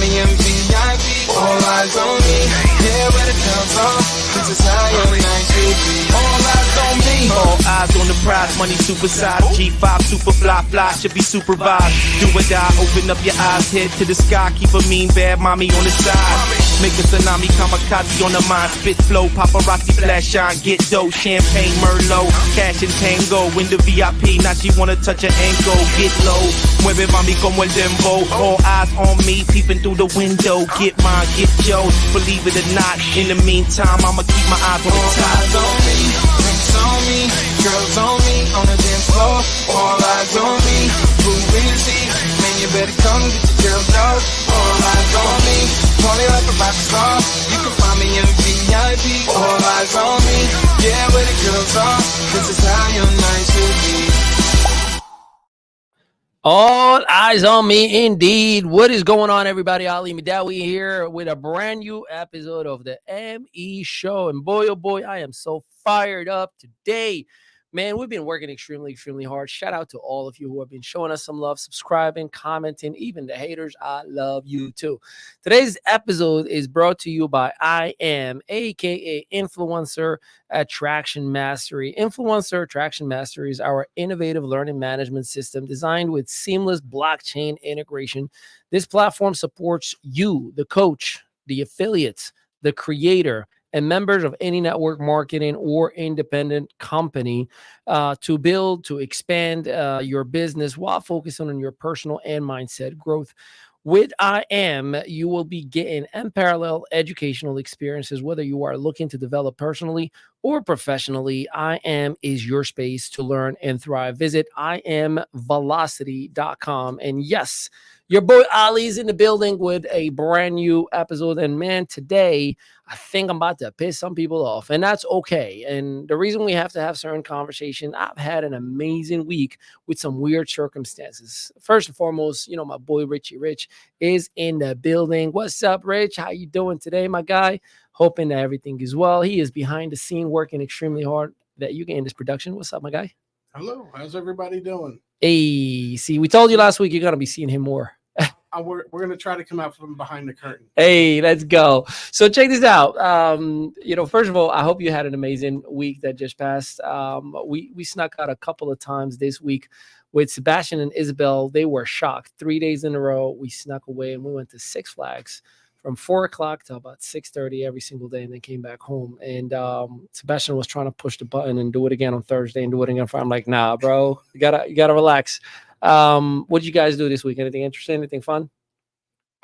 me in VIP. All eyes on me. Yeah, where the comes on. This is how your night should be. All eyes on me. All eyes on the prize, money supersized. G5 super fly, should be supervised. Do or die, open up your eyes, head to the sky. Keep a mean bad mommy on the side. Make a tsunami, kamikaze on the mind. Spit flow, paparazzi flash shine. Get dough, champagne, Merlot. Cash and tango, in the VIP. Now she wanna touch her ankle. Get low, mueve mami como el dembow. All eyes on me, peeping through the window. Get mine, get yours, believe it or not. In the meantime, I'ma keep my eyes on the All top. eyes on me. Drinks on me. Girls on me. On the dance floor. All eyes on me. Who is he? Man, you better come get your girls out. All eyes on me. Party like a rock star. You can find me in VIP. All eyes on me. Yeah, where the girls are. This is how your night should be. All eyes on me, indeed. What is going on, everybody? Ali Midawi here with a brand new episode of the ME Show. And boy, oh boy, I am so fired up today. Man, we've been working extremely hard. Shout out to all of you who have been showing us some love, subscribing, commenting, even the haters. I love you too. Today's episode is brought to you by I Am, aka Influencer Attraction Mastery. Influencer Attraction Mastery is our innovative learning management system designed with seamless blockchain integration. This platform supports you, the coach, the affiliates, the creator, and members of any network marketing or independent company to build, to expand your business while focusing on your personal and mindset growth. With I Am, you will be getting unparalleled educational experiences, whether you are looking to develop personally or professionally. I Am is your space to learn and thrive. Visit IamVelocity.com. And yes, your boy Ali's in the building with a brand new episode. And man, today, I think I'm about to piss some people off, and that's okay. And the reason we have to have certain conversation, I've had an amazing week with some weird circumstances. First and foremost, you know, my boy Richie Rich is in the building. What's up, Rich? How you doing today, my guy? Hoping that everything is well. He is behind the scene working extremely hard that you get in this production. What's up, my guy? Hello, how's everybody doing? Hey, see, we told you last week you're gonna be seeing him more. We're going to try to come out from behind the curtain. Hey, let's go. So check this out. You know, first of all, I hope you had an amazing week that just passed. We snuck out a couple of times this week with Sebastian and Isabel. They were shocked. 3 days in a row, we snuck away and we went to Six Flags from 4 o'clock to about 6:30 every single day, and then came back home. And Sebastian was trying to push the button and do it again on Thursday and do it again on Friday. I'm like, nah, bro, you gotta relax. What did you guys do this week? Anything interesting? Anything fun?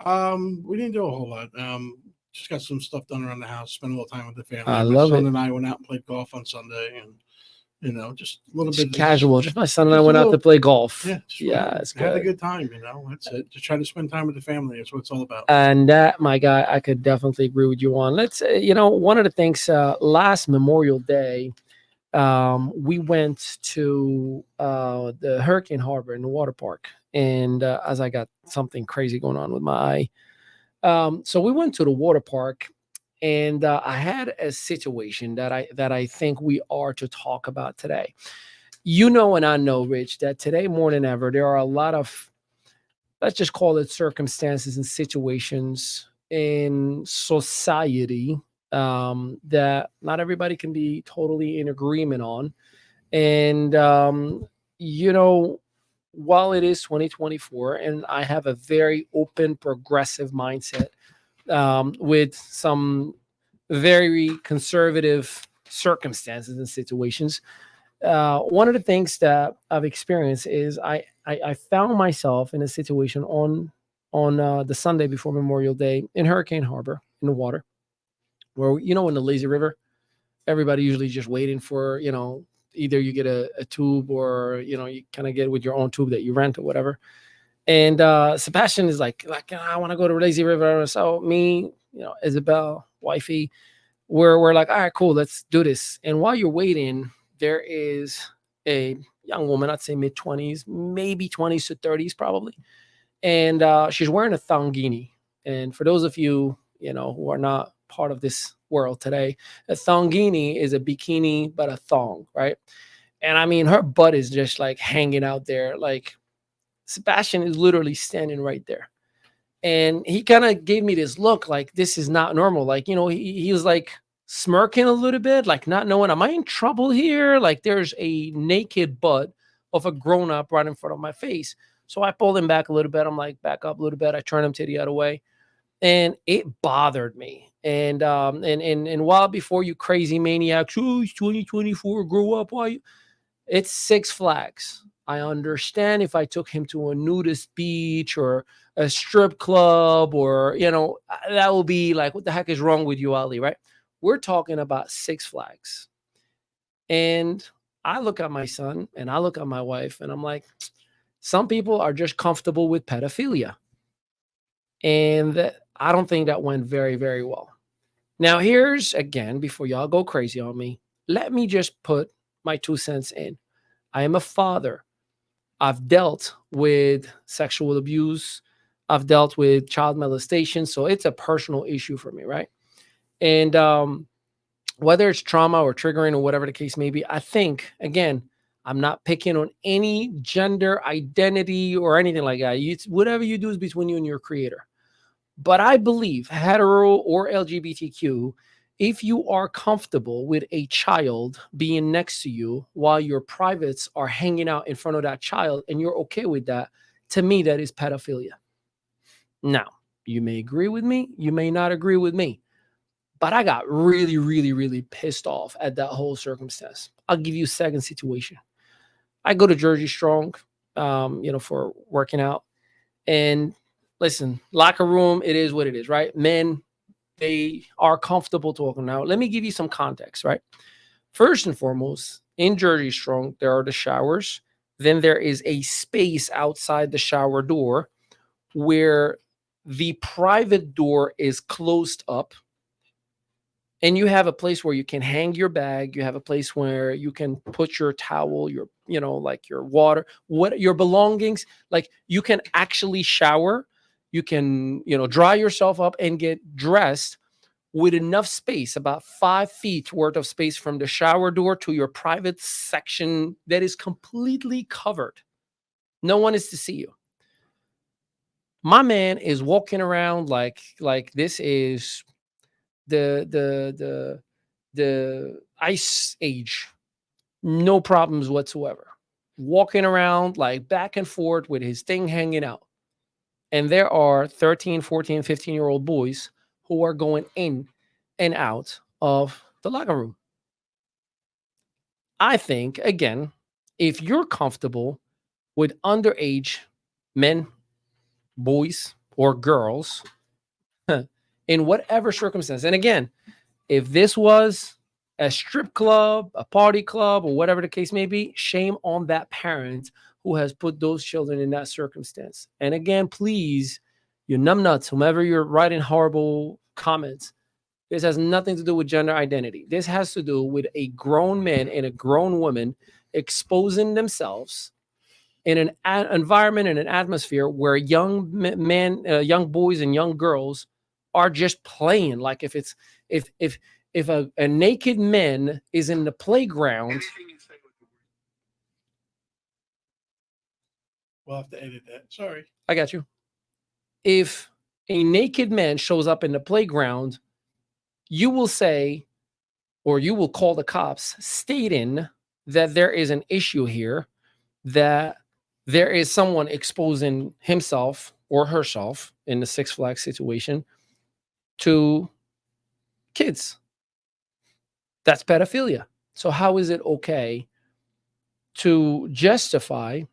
We didn't do a whole lot. Just got some stuff done around the house. Spent a little time with the family. I my love son it. and I went out and played golf on Sunday, and you know, just a little Just bit casual. Just my son and I just a went out to little- play golf. Yeah, just It's had a good. good time. You know, that's it. Just try to spend time with the family. That's what it's all about. And that, my guy, I could definitely agree with you on. Let's, you know, one of the things last Memorial Day, we went to the Hurricane Harbor in the water park, and as I got something crazy going on with my eye, so we went to the water park, and I had a situation that I think we are to talk about today. You know, and I know, Rich, that today more than ever there are a lot of, let's just call it, circumstances and situations in society that not everybody can be totally in agreement on. And, you know, while it is 2024 and I have a very open, progressive mindset with some very conservative circumstances and situations, one of the things that I've experienced is I found myself in a situation on the Sunday before Memorial Day in Hurricane Harbor in the water, where, you know, in the lazy river, everybody usually just waiting for, you know, either you get a tube or, you know, you kind of get with your own tube that you rent or whatever. And Sebastian is like, I want to go to lazy river. So me, you know, Isabel, wifey, we're like, all right, cool, let's do this. And while you're waiting, there is a young woman, I'd say mid-20s, maybe 20s to 30s probably. And she's wearing a thongini. And for those of you, you know, who are not part of this world today, a thongini is a bikini, but a thong, right? And I mean, her butt is just like hanging out there. Like Sebastian is literally standing right there. And he kind of gave me this look like this is not normal. Like, he was like smirking a little bit, like not knowing, am I in trouble here? Like there's a naked butt of a grown up right in front of my face. So I pulled him back a little bit. I'm like, back up a little bit. I turned him to the other way. And it bothered me. And while before you crazy maniacs, oh, it's 2024, grow up, why you? It's Six Flags. I understand if I took him to a nudist beach or a strip club or, that will be like, what the heck is wrong with you, Ali, right? We're talking about Six Flags. And I look at my son and I look at my wife and I'm like, some people are just comfortable with pedophilia. And I don't think that went very, very well. Now, here's again, before y'all go crazy on me, let me just put my 2 cents in. I am a father. I've dealt with sexual abuse. I've dealt with child molestation. So it's a personal issue for me, right? And whether it's trauma or triggering or whatever the case may be, I think, again, I'm not picking on any gender identity or anything like that. Whatever you do is between you and your creator. But I believe, hetero or LGBTQ, if you are comfortable with a child being next to you while your privates are hanging out in front of that child and you're okay with that, to me, that is pedophilia. Now, you may agree with me, you may not agree with me, but I got really, really, really pissed off at that whole circumstance. I'll give you a second situation. I go to Jersey Strong, for working out. And listen, locker room, it is what it is, right? Men, they are comfortable talking. Now, let me give you some context, right? First and foremost, in Jersey Strong, there are the showers. Then there is a space outside the shower door where the private door is closed up. And you have a place where you can hang your bag. You have a place where you can put your towel, your, like your water, your belongings. Like you can actually shower. You can, dry yourself up and get dressed with enough space, about 5 feet worth of space from the shower door to your private section that is completely covered. No one is to see you. My man is walking around like this is the ice age, no problems whatsoever, walking around like back and forth with his thing hanging out. And there are 13, 14, 15-year-old boys who are going in and out of the locker room. I think, again, if you're comfortable with underage men, boys, or girls in whatever circumstance, and again, if this was a strip club, a party club, or whatever the case may be, shame on that parent who has put those children in that circumstance. And again, please, you numbnuts, whomever you're writing horrible comments, this has nothing to do with gender identity. This has to do with a grown man and a grown woman exposing themselves in an environment and an atmosphere where young men, young boys and young girls are just playing. Like if a naked man is in the playground. We'll have to edit that. Sorry. I got you. If a naked man shows up in the playground, you will say, or you will call the cops stating that there is an issue here, that there is someone exposing himself or herself in the Six Flags situation to kids. That's pedophilia. So how is it okay to justify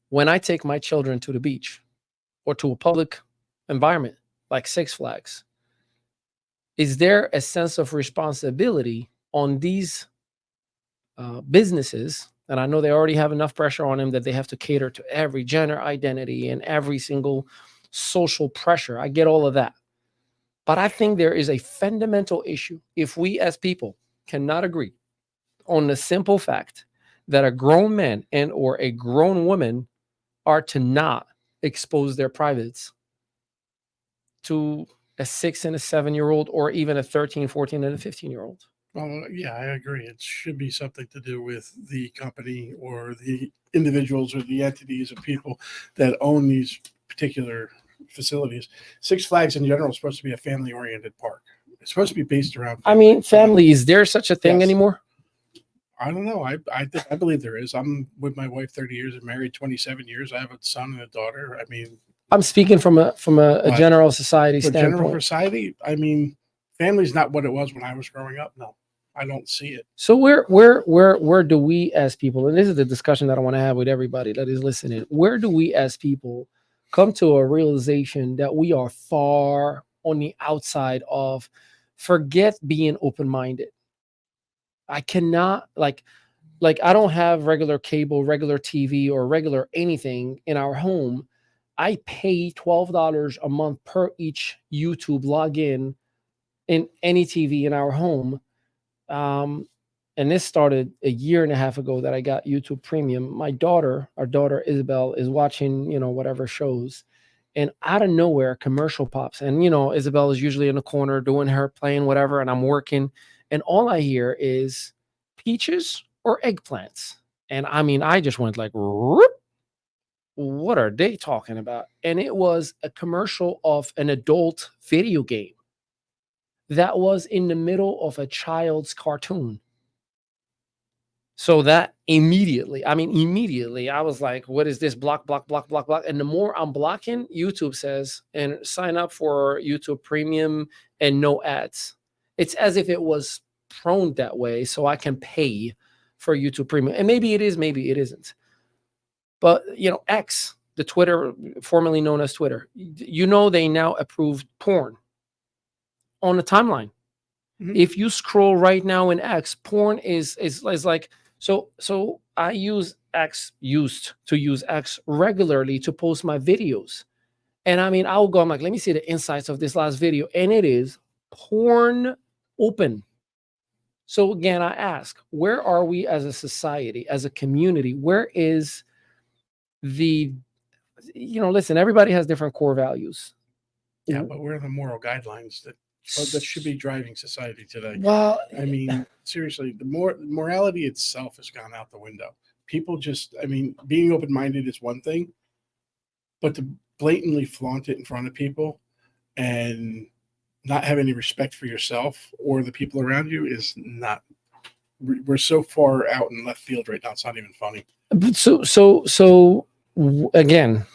when I take my children to the beach or to a public environment like Six Flags? Is there a sense of responsibility on these businesses? And I know they already have enough pressure on them that they have to cater to every gender identity and every single social pressure. I get all of that. But I think there is a fundamental issue if we as people cannot agree on the simple fact that a grown man and or a grown woman are to not expose their privates to a 6 and a 7-year-old or even a 13, 14 and a 15-year-old. Well, yeah, I agree. It should be something to do with the company or the individuals or the entities of people that own these particular facilities. Six Flags in general is supposed to be a family-oriented park. It's supposed to be based around. I mean, family. Is there such a thing Yes. anymore? I don't know. I believe there is. I'm with my wife 30 years and married 27 years. I have a son and a daughter. I mean, I'm speaking from a But general society for general standpoint. society, I mean, family's not what it was when I was growing up. No, I don't see it. So where do we as people, and this is the discussion that I want to have with everybody that is listening, where do we as people come to a realization that we are far on the outside of, forget being open-minded. I cannot like I don't have regular cable, regular TV, or regular anything in our home. I pay $12 a month per each YouTube login in any TV in our home. And this started a year and a half ago that I got YouTube Premium. Our daughter Isabel, is watching, whatever shows, and out of nowhere, a commercial pops. And Isabel is usually in the corner doing her playing whatever, and I'm working, and all I hear is peaches or eggplants. And I mean, I just went like, "Whoop. What are they talking about?" And it was a commercial of an adult video game that was in the middle of a child's cartoon. So that immediately, I was like, what is this? Block, block, block, block, block. And the more I'm blocking, YouTube says, and sign up for YouTube Premium and no ads. It's as if it was prone that way so I can pay for YouTube Premium. And maybe it is, maybe it isn't. But, X, the Twitter, formerly known as Twitter, they now approved porn on the timeline. Mm-hmm. If you scroll right now in X, porn is like, so I used to use X regularly to post my videos. And I mean, I'll go, I'm like, let me see the insights of this last video. And it is porn open. So again, I ask, where are we as a society, as a community? Where is listen, everybody has different core values. Yeah, but where are the moral guidelines that should be driving society today? Well, I mean, seriously, the morality itself has gone out the window. People just, being open-minded is one thing, but to blatantly flaunt it in front of people and not have any respect for yourself or the people around you is not. We're so far out in left field right now. It's not even funny. But so again,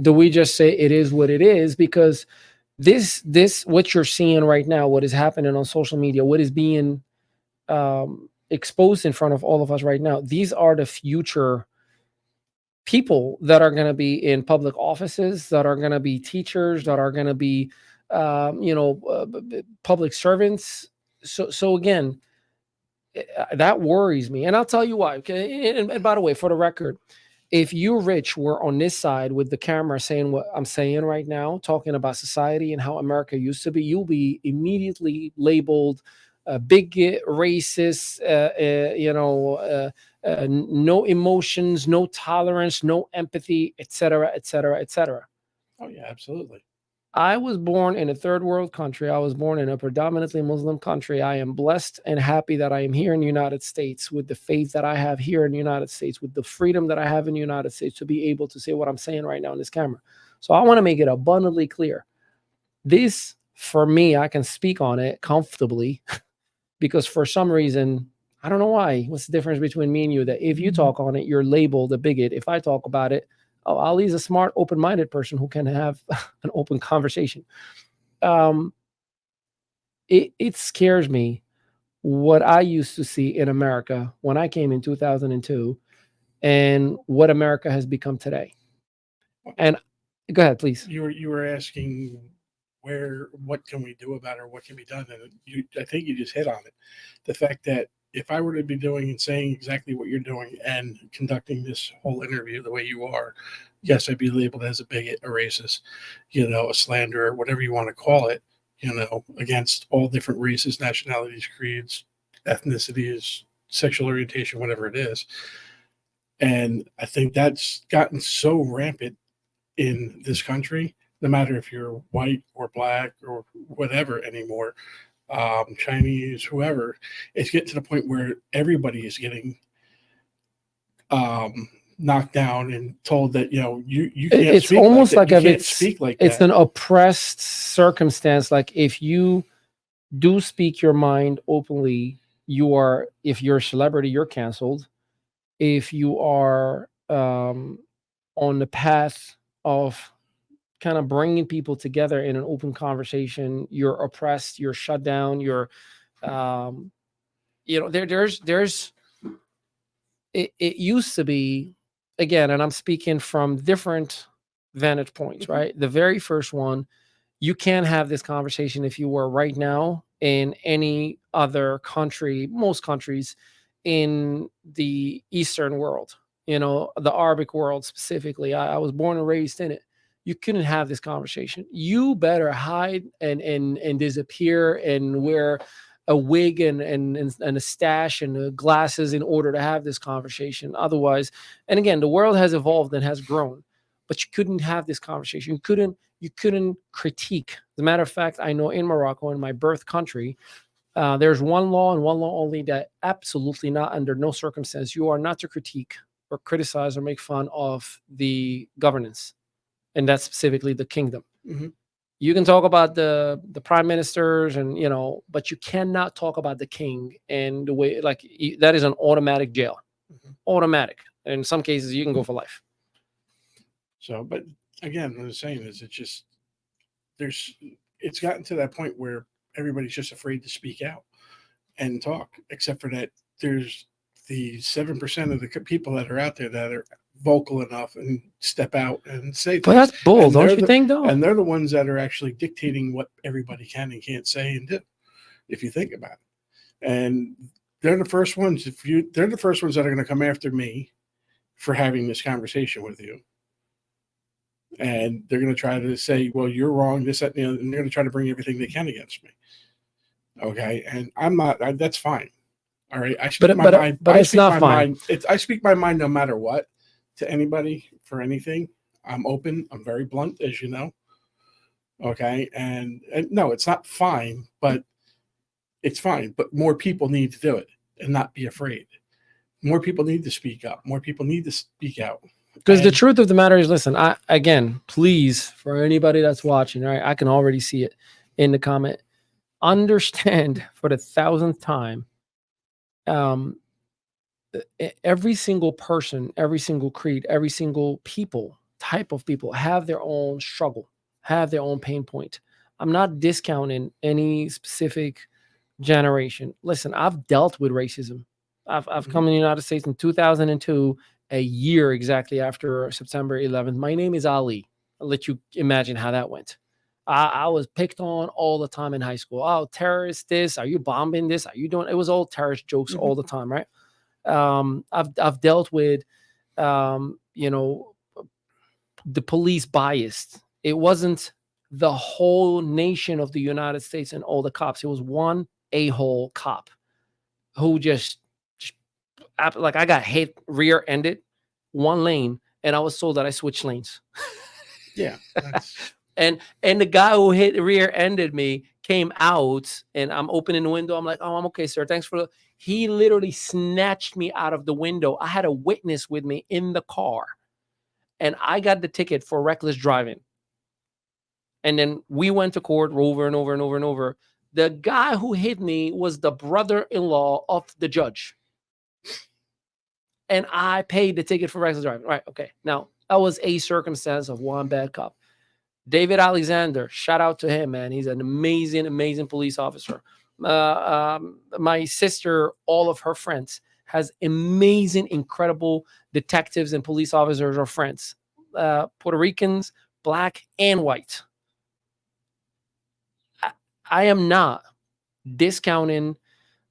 do we just say it is what it is? Because this what you're seeing right now, what is happening on social media, what is being exposed in front of all of us right now, these are the future people that are going to be in public offices, that are going to be teachers, that are going to be public servants. So again, that worries me, and I'll tell you why. Okay, and by the way, for the record, if you, Rich, were on this side with the camera saying what I'm saying right now, talking about society and how America used to be, you'll be immediately labeled bigot, racist, no emotions, no tolerance, no empathy, etc., etc., etc. Oh yeah, absolutely. I was born in a third world country. I was born in a predominantly Muslim country. I am blessed and happy that I am here in the United States with the faith that I have here in the United States, with the freedom that I have in the United States to be able to say what I'm saying right now in this camera. So I want to make it abundantly clear. This, for me, I can speak on it comfortably because for some reason, I don't know why. What's the difference between me and you? That if you talk on it, you're labeled a bigot. If I talk about it, Ali's a smart, open-minded person who can have an open conversation. It scares me what I used to see in America when I came in 2002 and what America has become today. And go ahead, please. You were asking what can we do about it or what can be done? And I think you just hit on it. The fact that if I were to be doing and saying exactly what you're doing and conducting this whole interview the way you are, yes, I'd be labeled as a bigot, a racist, a slanderer, whatever you want to call it, against all different races, nationalities, creeds, ethnicities, sexual orientation, whatever it is. And I think that's gotten so rampant in this country, no matter if you're white or black or whatever anymore, Chinese, whoever, it's getting to the point where everybody is getting knocked down and told that, you can't It's speak almost like like that. if You can't speak like it's that. an oppressed circumstance. Like if you do speak your mind openly, if you're a celebrity, you're canceled. If you are on the path of kind of bringing people together in an open conversation, you're oppressed, you're shut down, you're um, there's it used to be, again, and I'm speaking from different vantage points, right? The very first one, you can't have this conversation if you were right now in any other country, most countries in the Eastern world, the Arabic world specifically. I was born and raised in it. You couldn't have this conversation. You better hide and disappear and wear a wig and a stash and glasses in order to have this conversation. Otherwise, and again, the world has evolved and has grown, but you couldn't have this conversation. You couldn't critique. As a matter of fact, I know in Morocco, in my birth country, there's one law and one law only, that absolutely not, under no circumstance, you are not to critique or criticize or make fun of the governance, and that's specifically the kingdom. Mm-hmm. You can talk about the prime ministers and but you cannot talk about the king and the way, like, that is an automatic jail. Mm-hmm. Automatic. In some cases, you can go for life. So, but again, what I'm saying is, it's gotten to that point where everybody's just afraid to speak out and talk, except for that there's the 7% of the people that are out there that are vocal enough and step out and say things. But that's bull, don't you think, though? And they're the ones that are actually dictating what everybody can and can't say and do, if you think about it. And they're the first ones. They're the first ones that are going to come after me for having this conversation with you. And they're going to try to say, well, you're wrong, this, that, and they're going to try to bring everything they can against me. Okay. And I'm not, that's fine. All right. I speak my mind. But it's not fine. I speak my mind no matter what to anybody for anything. I'm open. I'm very blunt, as you know. Okay. And no, it's not fine, but it's fine. But more people need to do it and not be afraid. More people need to speak up. More people need to speak out. Because the truth of the matter is, listen, please, for anybody that's watching, right, I can already see it in the comment. Understand for the 1,000th time, every single person, every single creed, every single type of people have their own struggle, have their own pain point. I'm not discounting any specific generation. Listen, I've dealt with racism. I've come in the United States in 2002, a year exactly after September 11th. My name is Ali. I'll let you imagine how that went. I was picked on all the time in high school. Oh, terrorist this. Are you bombing this? Are you doing? It was all terrorist jokes all the time, right? I've dealt with, the police biased. It wasn't the whole nation of the United States and all the cops. It was one a-hole cop who just like, I got hit rear-ended, one lane, and I was told that I switched lanes. Yeah. And the guy who hit rear-ended me came out, and I'm opening the window. I'm like, oh, I'm okay, sir. Thanks for he literally snatched me out of the window. I had a witness with me in the car, and I got the ticket for reckless driving. And then we went to court over and over and over and over. The guy who hit me was the brother-in-law of the judge. And I paid the ticket for reckless driving. Right. Okay. Now, that was a circumstance of one bad cop. David Alexander, shout out to him, man. He's an amazing, amazing police officer. My sister, all of her friends, has amazing, incredible detectives and police officers or friends. Puerto Ricans, black and white. I am not discounting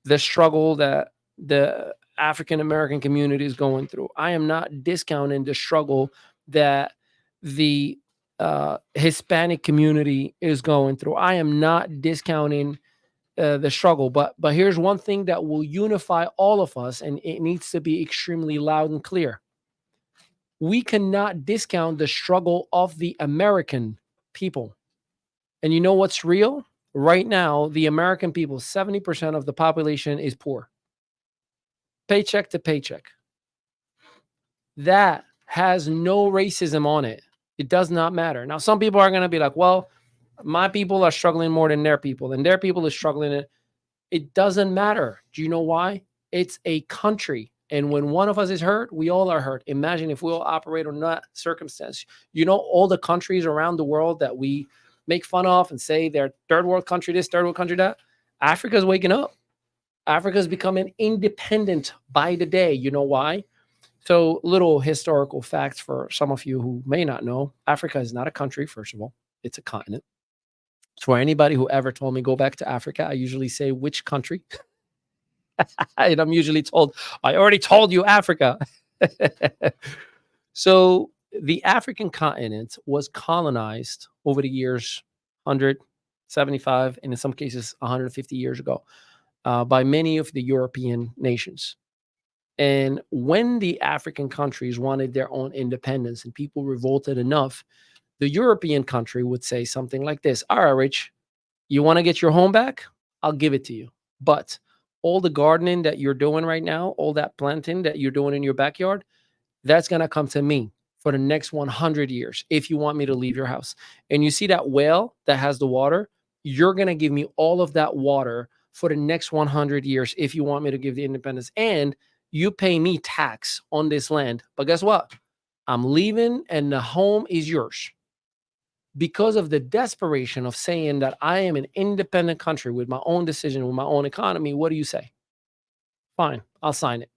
the struggle that the African-American community is going through. I am not discounting the struggle that the Hispanic community is going through. I am not discounting the struggle, but here's one thing that will unify all of us, and it needs to be extremely loud and clear. We cannot discount the struggle of the American people. And you know what's real? Right now, the American people, 70% of the population is poor. Paycheck to paycheck. that has no racism on it. It does not matter. Now, some people are going to be like, well, my people are struggling more than their people, and their people is struggling. It doesn't matter. Do you know why? It's a country. And when one of us is hurt, we all are hurt. Imagine if we all operate on that circumstance. You know, all the countries around the world that we make fun of and say they're third world country this, third world country that, Africa's waking up. Africa's becoming independent by the day. You know why? So, little historical facts for some of you who may not know. Africa is not a country, first of all. It's a continent. For anybody who ever told me go back to Africa, I usually say which country. And I'm usually told, I already told you Africa. So the African continent was colonized over the years 175 and in some cases 150 years ago by many of the European nations. And when the African countries wanted their own independence and people revolted enough, the European country would say something like this: all right, Rich, you want to get your home back? I'll give it to you. But all the gardening that you're doing right now, all that planting that you're doing in your backyard, that's going to come to me for the next 100 years if you want me to leave your house. And you see that well that has the water, you're going to give me all of that water for the next 100 years if you want me to give the independence. And you pay me tax on this land. But guess what? I'm leaving and the home is yours. Because of the desperation of saying that I am an independent country with my own decision, with my own economy, what do you say? Fine, I'll sign it.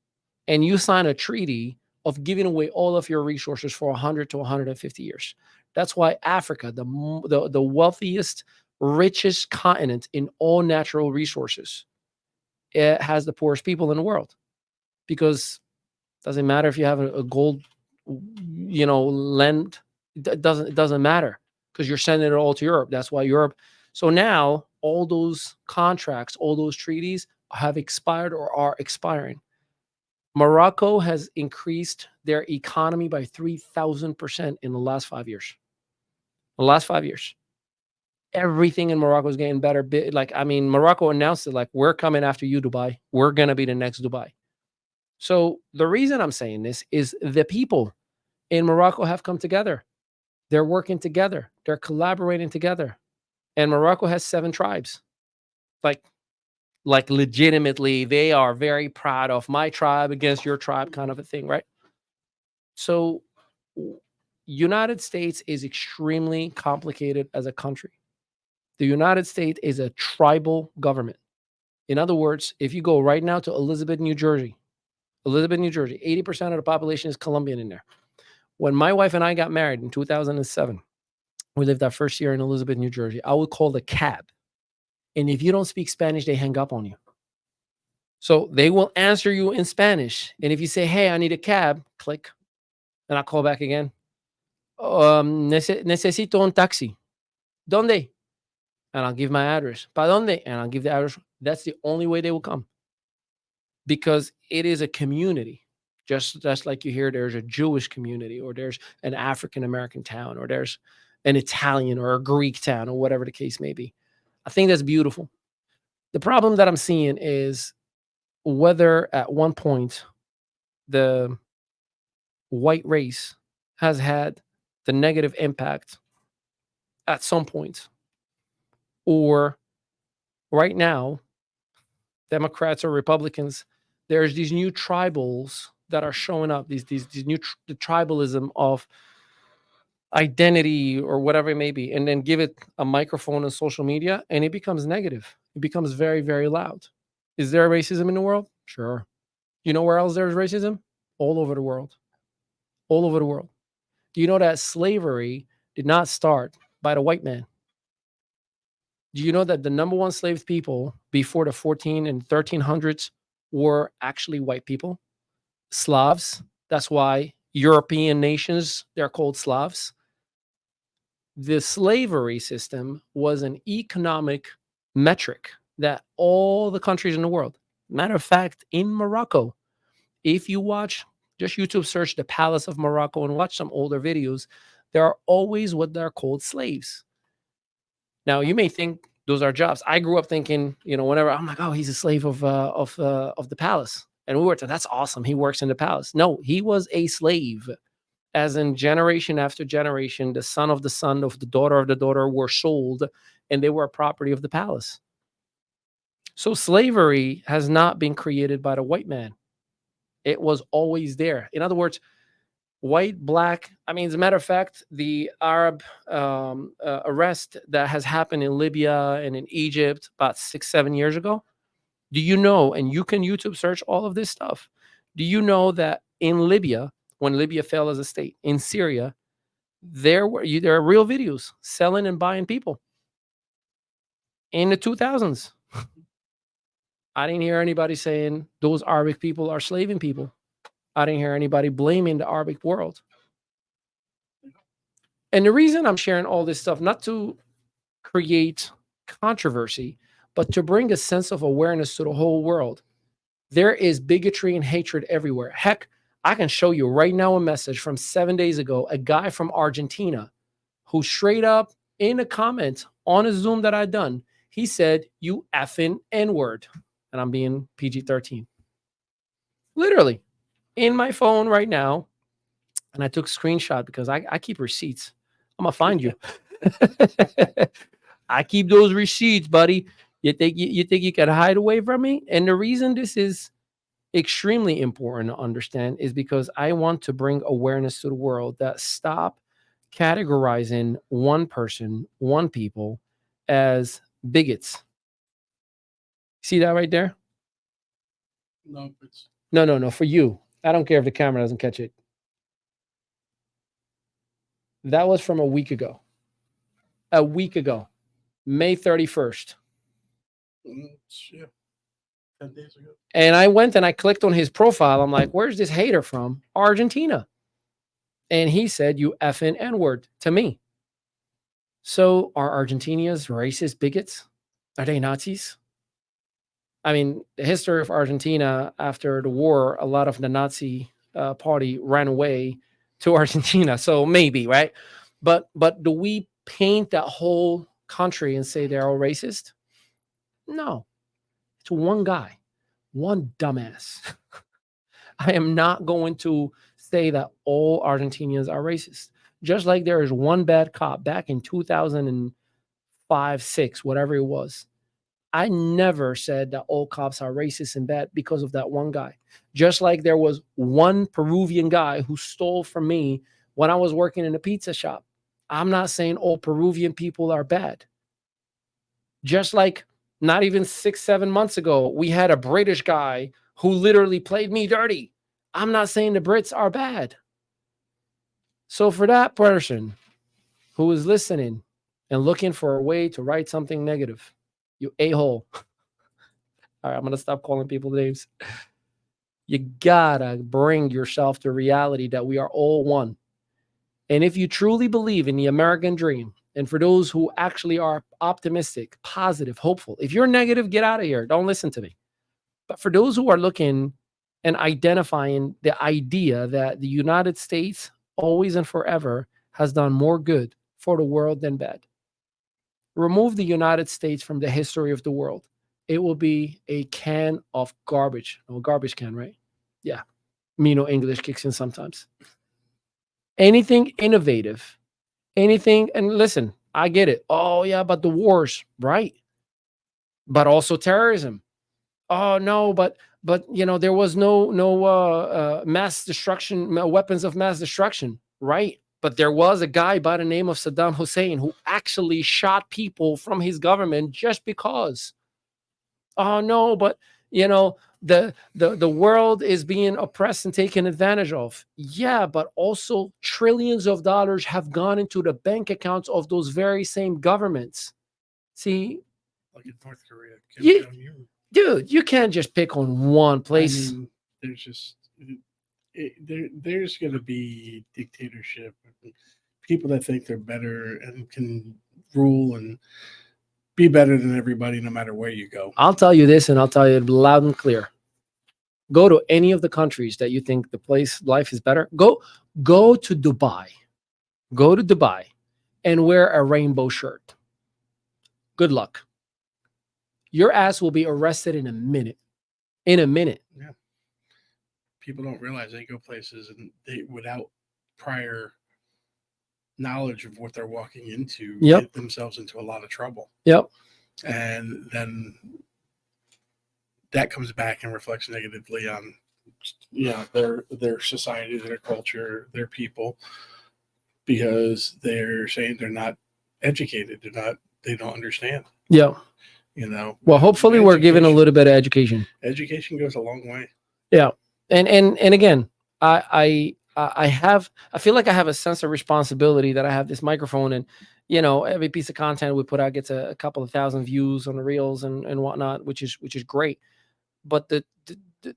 And you sign a treaty of giving away all of your resources for 100 to 150 years. That's why Africa, the wealthiest, richest continent in all natural resources, it has the poorest people in the world. Because it doesn't matter if you have a gold, land. It doesn't matter because you're sending it all to Europe. That's why Europe. So now all those contracts, all those treaties have expired or are expiring. Morocco has increased their economy by 3,000% in the last 5 years. The last 5 years. Everything in Morocco is getting better. Morocco announced it like, we're coming after you, Dubai. We're going to be the next Dubai. So the reason I'm saying this is the people in Morocco have come together. They're working together. They're collaborating together. And Morocco has 7 tribes. Like legitimately, they are very proud of my tribe against your tribe kind of a thing, right? So United States is extremely complicated as a country. The United States is a tribal government. In other words, if you go right now to Elizabeth, New Jersey, 80% of the population is Colombian in there. When my wife and I got married in 2007, we lived our first year in Elizabeth, New Jersey. I would call the cab. And if you don't speak Spanish, they hang up on you. So they will answer you in Spanish. And if you say, hey, I need a cab, click. And I'll call back again. Necesito un taxi. ¿Dónde? And I'll give my address. ¿Para dónde? And I'll give the address. That's the only way they will come. Because it is a community. Just like you hear there's a Jewish community, or there's an African-American town, or there's an Italian or a Greek town, or whatever the case may be. I think that's beautiful. The problem that I'm seeing is whether at one point the white race has had the negative impact at some point, or right now, Democrats or Republicans, there's these new tribals that are showing up, these new the tribalism of identity or whatever it may be, and then give it a microphone on social media, and it becomes negative. It becomes very, very loud. Is there racism in the world? Sure. You know where else there's racism? All over the world. All over the world. Do you know that slavery did not start by the white man? Do you know that the number one slave people before the 14 and 1300s were actually white people? Slavs. That's why European nations, they're called Slavs. The slavery system was an economic metric that all the countries in the world, matter of fact, in Morocco, if you watch, just YouTube search the Palace of Morocco and watch some older videos, there are always what they're called slaves. Now, you may think those are jobs. I grew up thinking, whenever I'm like, oh, he's a slave of the palace. And we were told, that's awesome. He works in the palace. No, he was a slave. As in generation after generation, the son of the daughter of the daughter were sold, and they were a property of the palace. So slavery has not been created by the white man. It was always there. In other words, white, black. I mean, as a matter of fact, the Arab arrest that has happened in Libya and in Egypt about 6-7 years ago. Do you know, and you can YouTube search all of this stuff. Do you know that in Libya, when Libya fell as a state, in Syria, there are real videos selling and buying people in the 2000s. I didn't hear anybody saying those Arabic people are slaving people. I didn't hear anybody blaming the Arabic world. And the reason I'm sharing all this stuff, not to create controversy, but to bring a sense of awareness to the whole world. There is bigotry and hatred everywhere. Heck, I can show you right now a message from 7 days ago, a guy from Argentina who straight up in a comment on a Zoom that I done, he said, "You effing N-word." And I'm being PG-13. Literally in my phone right now. And I took a screenshot because I keep receipts. I'm going to find you. I keep those receipts, buddy. You think you can hide away from me? And the reason this is extremely important to understand is because I want to bring awareness to the world that stop categorizing one person, one people as bigots. See that right there? No, it's No. For you. I don't care if the camera doesn't catch it. That was from a week ago. A week ago. May 31st. yeah, 10 days ago. And I went and I clicked on his profile. I'm like, where's this hater from? Argentina. And he said, "You effing N-word" to me. So are Argentinians racist bigots? Are they Nazis? I mean, the history of Argentina after the war, a lot of the Nazi party ran away to Argentina. So maybe, right? But do we paint that whole country and say they're all racist? No. It's one guy, one dumbass. I am not going to say that all Argentinians are racist. Just like there is one bad cop back in 2005, 6, whatever it was. I never said that all cops are racist and bad because of that one guy. Just like there was one Peruvian guy who stole from me when I was working in a pizza shop. I'm not saying all Peruvian people are bad. Just like not even 6-7 months ago, we had a British guy who literally played me dirty. I'm not saying the Brits are bad. So for that person who is listening and looking for a way to write something negative, you a-hole. All right, I'm going to stop calling people names. You gotta bring yourself to reality that we are all one. And if you truly believe in the American dream, and for those who actually are optimistic, positive, hopeful, if you're negative, get out of here. Don't listen to me. But for those who are looking and identifying the idea that the United States always and forever has done more good for the world than bad, remove the United States from the history of the world. It will be a can of garbage. Oh, garbage can, right? Yeah. Me no English kicks in sometimes. Anything innovative, anything, and listen, I get it. Oh, yeah, but the wars, right? But also terrorism. Oh, no, but there was no mass destruction, weapons of mass destruction, right? But there was a guy by the name of Saddam Hussein who actually shot people from his government just because. Oh no, but the world is being oppressed and taken advantage of. Yeah, but also trillions of dollars have gone into the bank accounts of those very same governments. See, Like in North Korea. Dude, you can't just pick on one place. I mean, there's just there's going to be dictatorship, people that think they're better and can rule and be better than everybody no matter where you go. I'll tell you this, and I'll tell you it loud and clear. Go to any of the countries that you think the place life is better. Go to Dubai. Go to Dubai and wear a rainbow shirt. Good luck. Your ass will be arrested in a minute. In a minute. Yeah. people don't realize they go places and they, without prior knowledge of what they're walking into, get themselves into a lot of trouble. And then that comes back and reflects negatively on, their society, their culture, their people, because they're saying they're not educated, they don't understand. Well, hopefully we're giving a little bit of education. Education goes a long way. And again, I feel like I have a sense of responsibility that I have this microphone, and every piece of content we put out gets a couple of thousand views on the reels and whatnot, which is great. But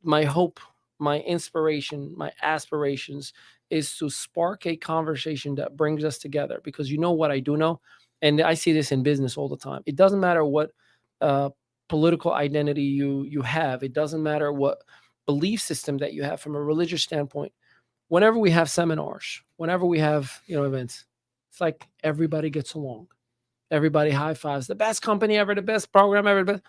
my hope, my inspiration, my aspirations is to spark a conversation that brings us together. Because what I do know, and I see this in business all the time. It doesn't matter what political identity you have. It doesn't matter what belief system that you have from a religious standpoint. Whenever we have seminars, whenever we have events, it's like everybody gets along. Everybody high fives. The best company ever, the best program ever.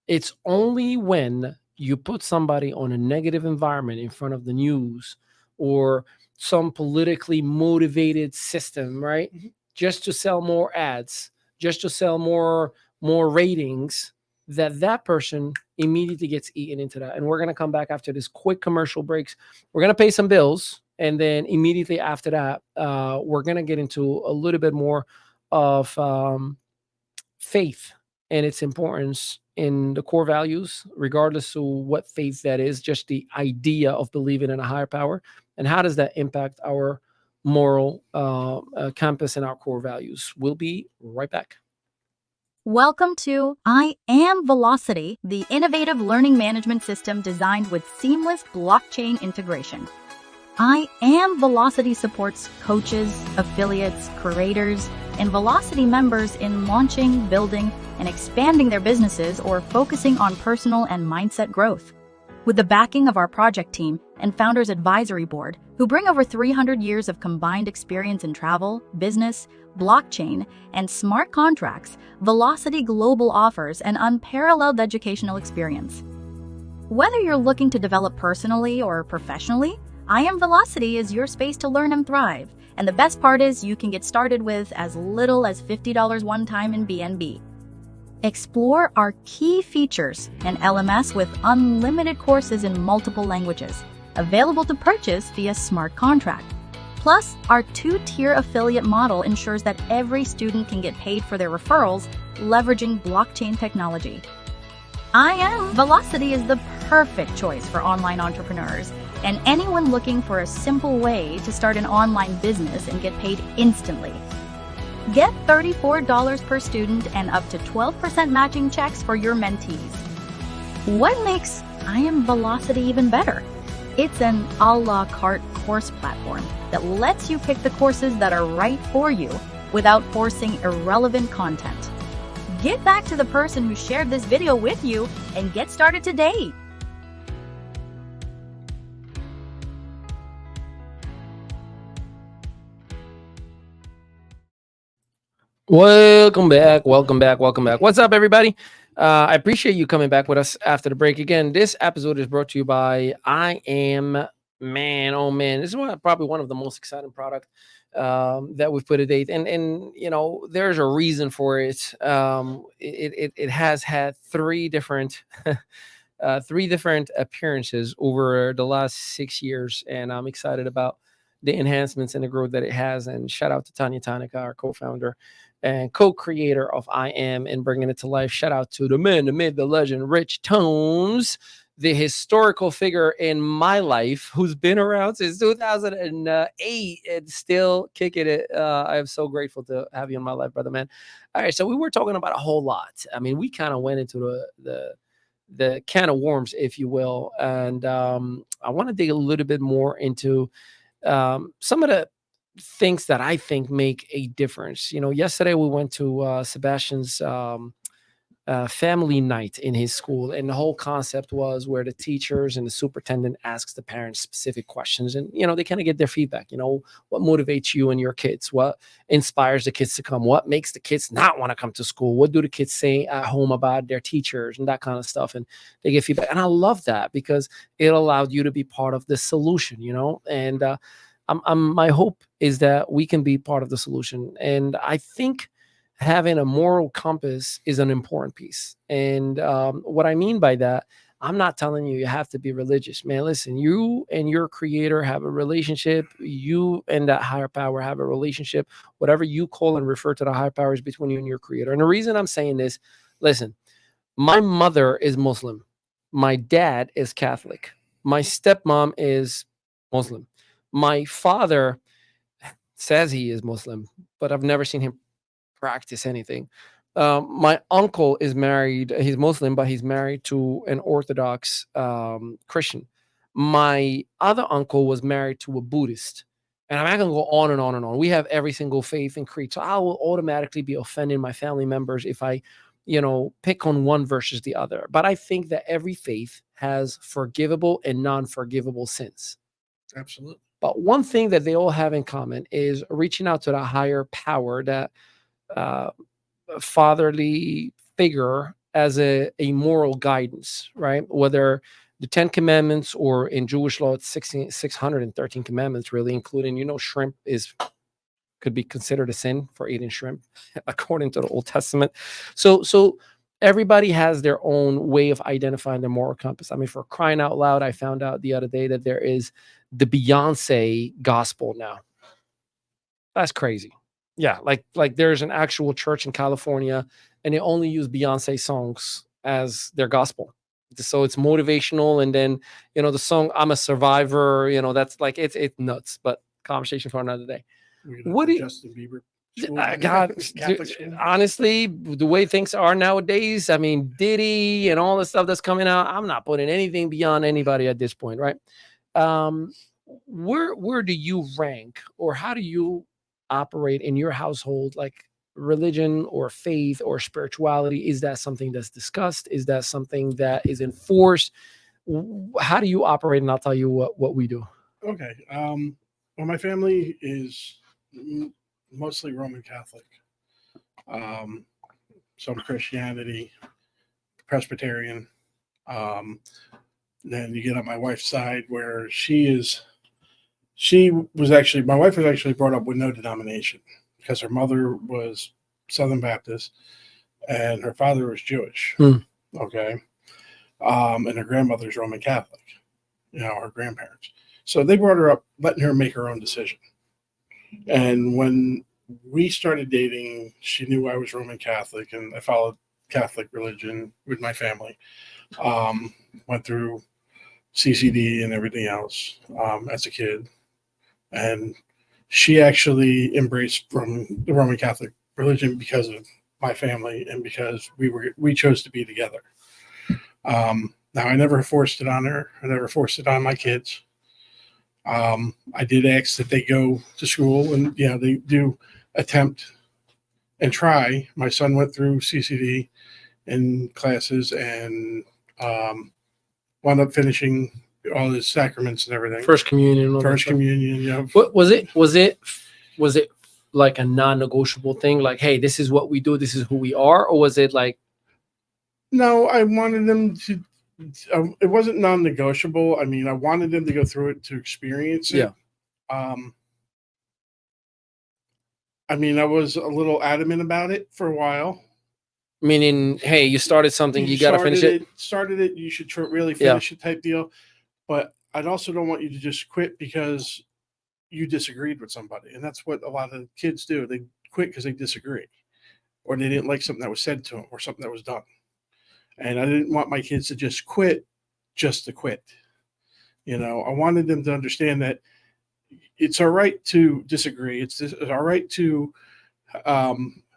It's only when you put somebody on a negative environment in front of the news or some politically motivated system, right? Just to sell more ads, just to sell more ratings, that person immediately gets eaten into that. And we're going to come back after this quick commercial breaks. We're going to pay some bills. And then immediately after that, we're going to get into a little bit more of faith and its importance in the core values, regardless of what faith that is, just the idea of believing in a higher power. And how does that impact our moral compass and our core values? We'll be right back. Welcome to I Am Velocity, the innovative learning management system designed with seamless blockchain integration. I Am Velocity supports coaches, affiliates, creators, and Velocity members in launching, building, and expanding their businesses or focusing on personal and mindset growth. With the backing of our project team and Founders Advisory Board, who bring over 300 years of combined experience in travel, business, blockchain, and smart contracts, Velocity Global offers an unparalleled educational experience. Whether you're looking to develop personally or professionally, I Am Velocity is your space to learn and thrive. And the best part is you can get started with as little as $50 one time in BNB. Explore our key features and LMS with unlimited courses in multiple languages, available to purchase via smart contract. Plus, our 2-tier affiliate model ensures that every student can get paid for their referrals, leveraging blockchain technology. I Am Velocity is the perfect choice for online entrepreneurs and anyone looking for a simple way to start an online business and get paid instantly. Get $34 per student and up to 12% matching checks for your mentees. What makes I Am Velocity even better? It's an a la carte course platform that lets you pick the courses that are right for you without forcing irrelevant content. Get back to the person who shared this video with you and get started today. Welcome back. What's up, everybody? I appreciate you coming back with us after the break. Again, this episode is brought to you by I Am. Man, oh man, this is probably one of the most exciting product that we've put to date, and there's a reason for it. It has had three different appearances over the last 6 years, and I'm excited about the enhancements and the growth that it has. And shout out to Tanya Tanika, our co-founder and co-creator of I Am, and bringing it to life. Shout out to the man, the myth, the legend, Rich Tones, the historical figure in my life who's been around since 2008 and still kicking it. I am so grateful to have you in my life, brother, man. All right, so we were talking about a whole lot. I mean, we kind of went into the can of worms, if you will, and I want to dig a little bit more into some of the things that I think make a difference. Yesterday we went to Sebastian's family night in his school, and the whole concept was where the teachers and the superintendent asks the parents specific questions, and they kind of get their feedback. What motivates you and your kids? What inspires the kids to come? What makes the kids not want to come to school? What do the kids say at home about their teachers and that kind of stuff? And they get feedback, and I love that because it allowed you to be part of the solution. And my hope is that we can be part of the solution, and I think having a moral compass is an important piece. And what I mean by that, I'm not telling you have to be religious, man. Listen, you and your creator have a relationship. You and that higher power have a relationship. Whatever you call and refer to the higher power is between you and your creator. And the reason I'm saying this, listen, my mother is Muslim. My dad is Catholic. My stepmom is Muslim. My father says he is Muslim, but I've never seen him practice anything. My uncle is married. He's Muslim, but he's married to an Orthodox Christian. My other uncle was married to a Buddhist. And I'm not going to go on and on and on. We have every single faith and creed. So I will automatically be offending my family members if I, pick on one versus the other. But I think that every faith has forgivable and non-forgivable sins. Absolutely. But one thing that they all have in common is reaching out to the higher power, that fatherly figure as a moral guidance, right? Whether the 10 commandments or in Jewish law, it's 613 commandments, really, including, shrimp could be considered a sin for eating shrimp, according to the Old Testament. So everybody has their own way of identifying the moral compass. I mean, for crying out loud, I found out the other day that there is the Beyonce gospel now. That's crazy. Yeah, like there's an actual church in California, and they only use Beyonce songs as their gospel. So it's motivational, and then the song "I'm a Survivor," that's like it's nuts. But conversation for another day. What do you, Justin Bieber? God, honestly, the way things are nowadays, I mean, Diddy and all the stuff that's coming out, I'm not putting anything beyond anybody at this point, right? Where do you rank, or how do you operate in your household, like religion or faith or spirituality? Is that something that's discussed? Is that something that is enforced? How do you operate? And I'll tell you what we do. Okay. Well, my family is mostly Roman Catholic, some Christianity, Presbyterian. Then you get on my wife's side, where my wife was actually brought up with no denomination, because her mother was Southern Baptist and her father was Jewish. Okay. And her grandmother's Roman Catholic, her grandparents. So they brought her up, letting her make her own decision. And when we started dating, she knew I was Roman Catholic, and I followed Catholic religion with my family. Went through CCD and everything else as a kid. And she actually embraced from the Roman Catholic religion because of my family and because we chose to be together. Now, I never forced it on her. I never forced it on my kids. I did ask that they go to school, and they do attempt and try. My son went through CCD in classes and wound up finishing all his sacraments and everything. First communion. What was it? Was it like a non-negotiable thing? Like, hey, this is what we do. This is who we are. Or was it like? No, I wanted them to. It wasn't non-negotiable. I mean, I wanted them to go through it to experience it. Yeah. I mean, I was a little adamant about it for a while. Meaning, hey, you started something, you got to finish it. Started it, you should really finish it, type deal. But I also don't want you to just quit because you disagreed with somebody. And that's what a lot of kids do. They quit because they disagree, or they didn't like something that was said to them or something that was done. And I didn't want my kids to just quit just to quit. I wanted them to understand that it's all right to disagree. It's all right to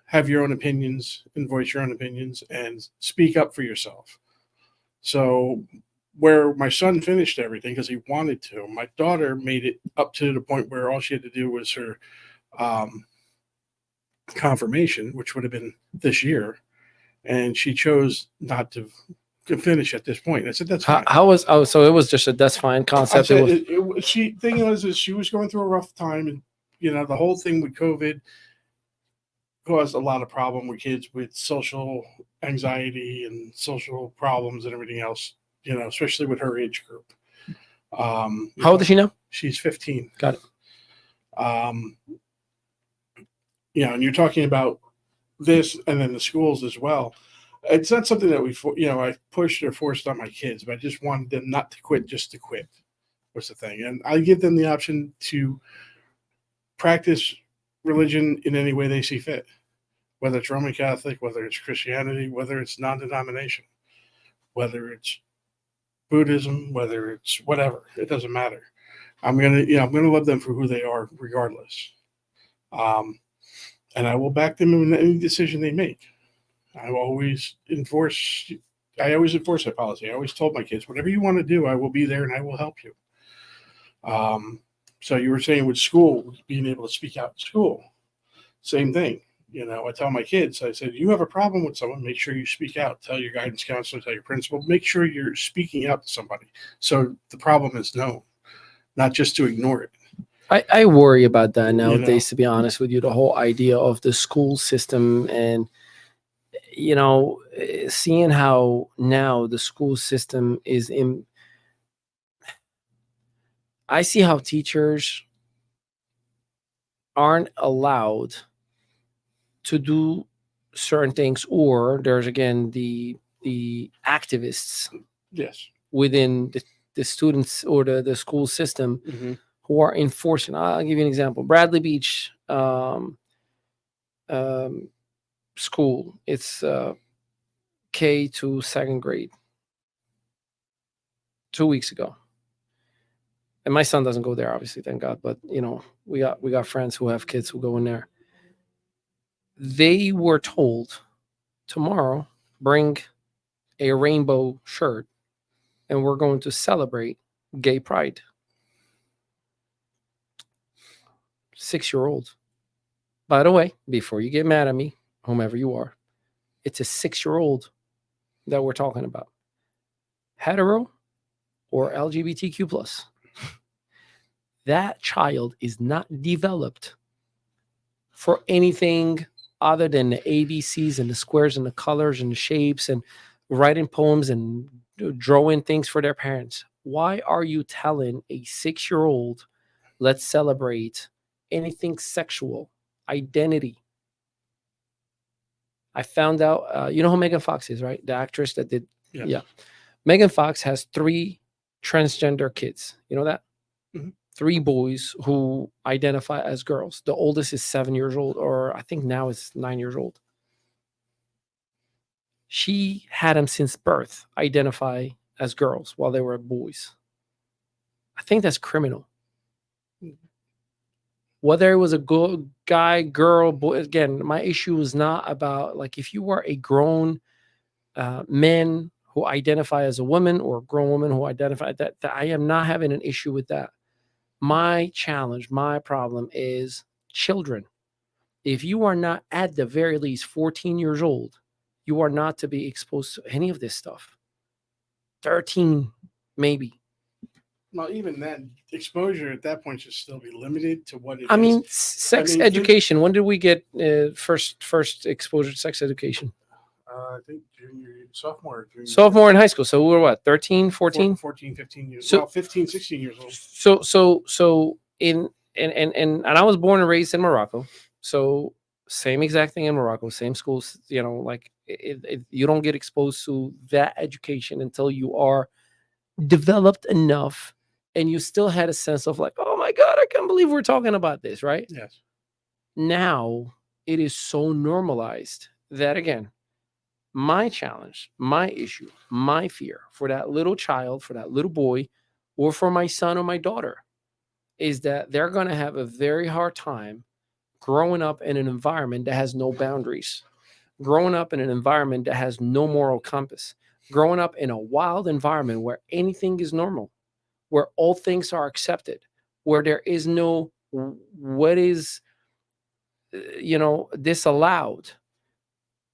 have your own opinions and voice your own opinions and speak up for yourself. So where my son finished everything because he wanted to, my daughter made it up to the point where all she had to do was her confirmation, which would have been this year. and she chose not to finish at this point. I said, that's fine. How was, oh, so it was just a that's fine I concept. said, It was, thing was, is she was going through a rough time, and the whole thing with COVID caused a lot of problem with kids with social anxiety and social problems and everything else. Especially with her age group. how old is she now? She's 15. Got it. And you're talking about this, and then the schools as well. It's not something that I pushed or forced on my kids, but I just wanted them not to quit just to quit. Was the thing, and I give them the option to practice religion in any way they see fit, whether it's Roman Catholic, whether it's Christianity, whether it's non-denomination, whether it's Buddhism, whether it's whatever. It doesn't matter. I'm gonna love them for who they are, regardless. And I will back them in any decision they make. I always enforce that policy. I always told my kids, whatever you want to do, I will be there and I will help you. So you were saying with school, being able to speak out in school, same thing. I tell my kids, I said, you have a problem with someone, make sure you speak out. Tell your guidance counselor, tell your principal, make sure you're speaking out to somebody. So the problem is known, not just to ignore it. I worry about that nowadays, to be honest with you, the whole idea of the school system and, seeing how now the school system is I see how teachers aren't allowed to do certain things, or there's again the activists Yes. within the students or the school system Mm-hmm. who are enforcing. I'll give you an example. Bradley Beach school. It's K to second grade. 2 weeks ago. And my son doesn't go there, obviously, thank God. But we got friends who have kids who go in there. They were told tomorrow, bring a rainbow shirt, and we're going to celebrate gay pride. 6-year-old. By the way, before you get mad at me, whomever you are, it's a 6-year-old that we're talking about. Hetero or LGBTQ plus. That child is not developed for anything other than the ABCs and the squares and the colors and the shapes and writing poems and drawing things for their parents. Why are you telling a 6-year-old, let's celebrate anything sexual, identity? I found out, you know who Megan Fox is, right? The actress that did. Yes. Yeah. Megan Fox has 3 transgender kids. You know that? Mm-hmm. 3 boys who identify as girls. The oldest is 7 years old, or I think now is 9 years old. She had them since birth identify as girls while they were boys. I think that's criminal. Whether it was a guy, girl, boy, again, my issue is not about, like, if you were a grown man who identify as a woman or a grown woman who identify that I am not having an issue with that. My challenge, my problem is children. If you are not at the very least 14 years old, you are not to be exposed to any of this stuff. 13, maybe. Well, even that exposure at that point should still be limited to what it is. I mean, sex education. When did we get first exposure to sex education? I think sophomore in high school. So we were what, 13, 14? 14, 15 years. So, well, 15, 16 years old. So and I was born and raised in Morocco. So same exact thing in Morocco, same schools, like you don't get exposed to that education until you are developed enough and you still had a sense of like, oh my God, I can't believe we're talking about this, right? Yes. Now it is so normalized that, again, my challenge, my issue, my fear for that little child, for that little boy, or for my son or my daughter is that they're going to have a very hard time growing up in an environment that has no boundaries, growing up in an environment that has no moral compass, growing up in a wild environment where anything is normal, where all things are accepted, where there is no what is, disallowed,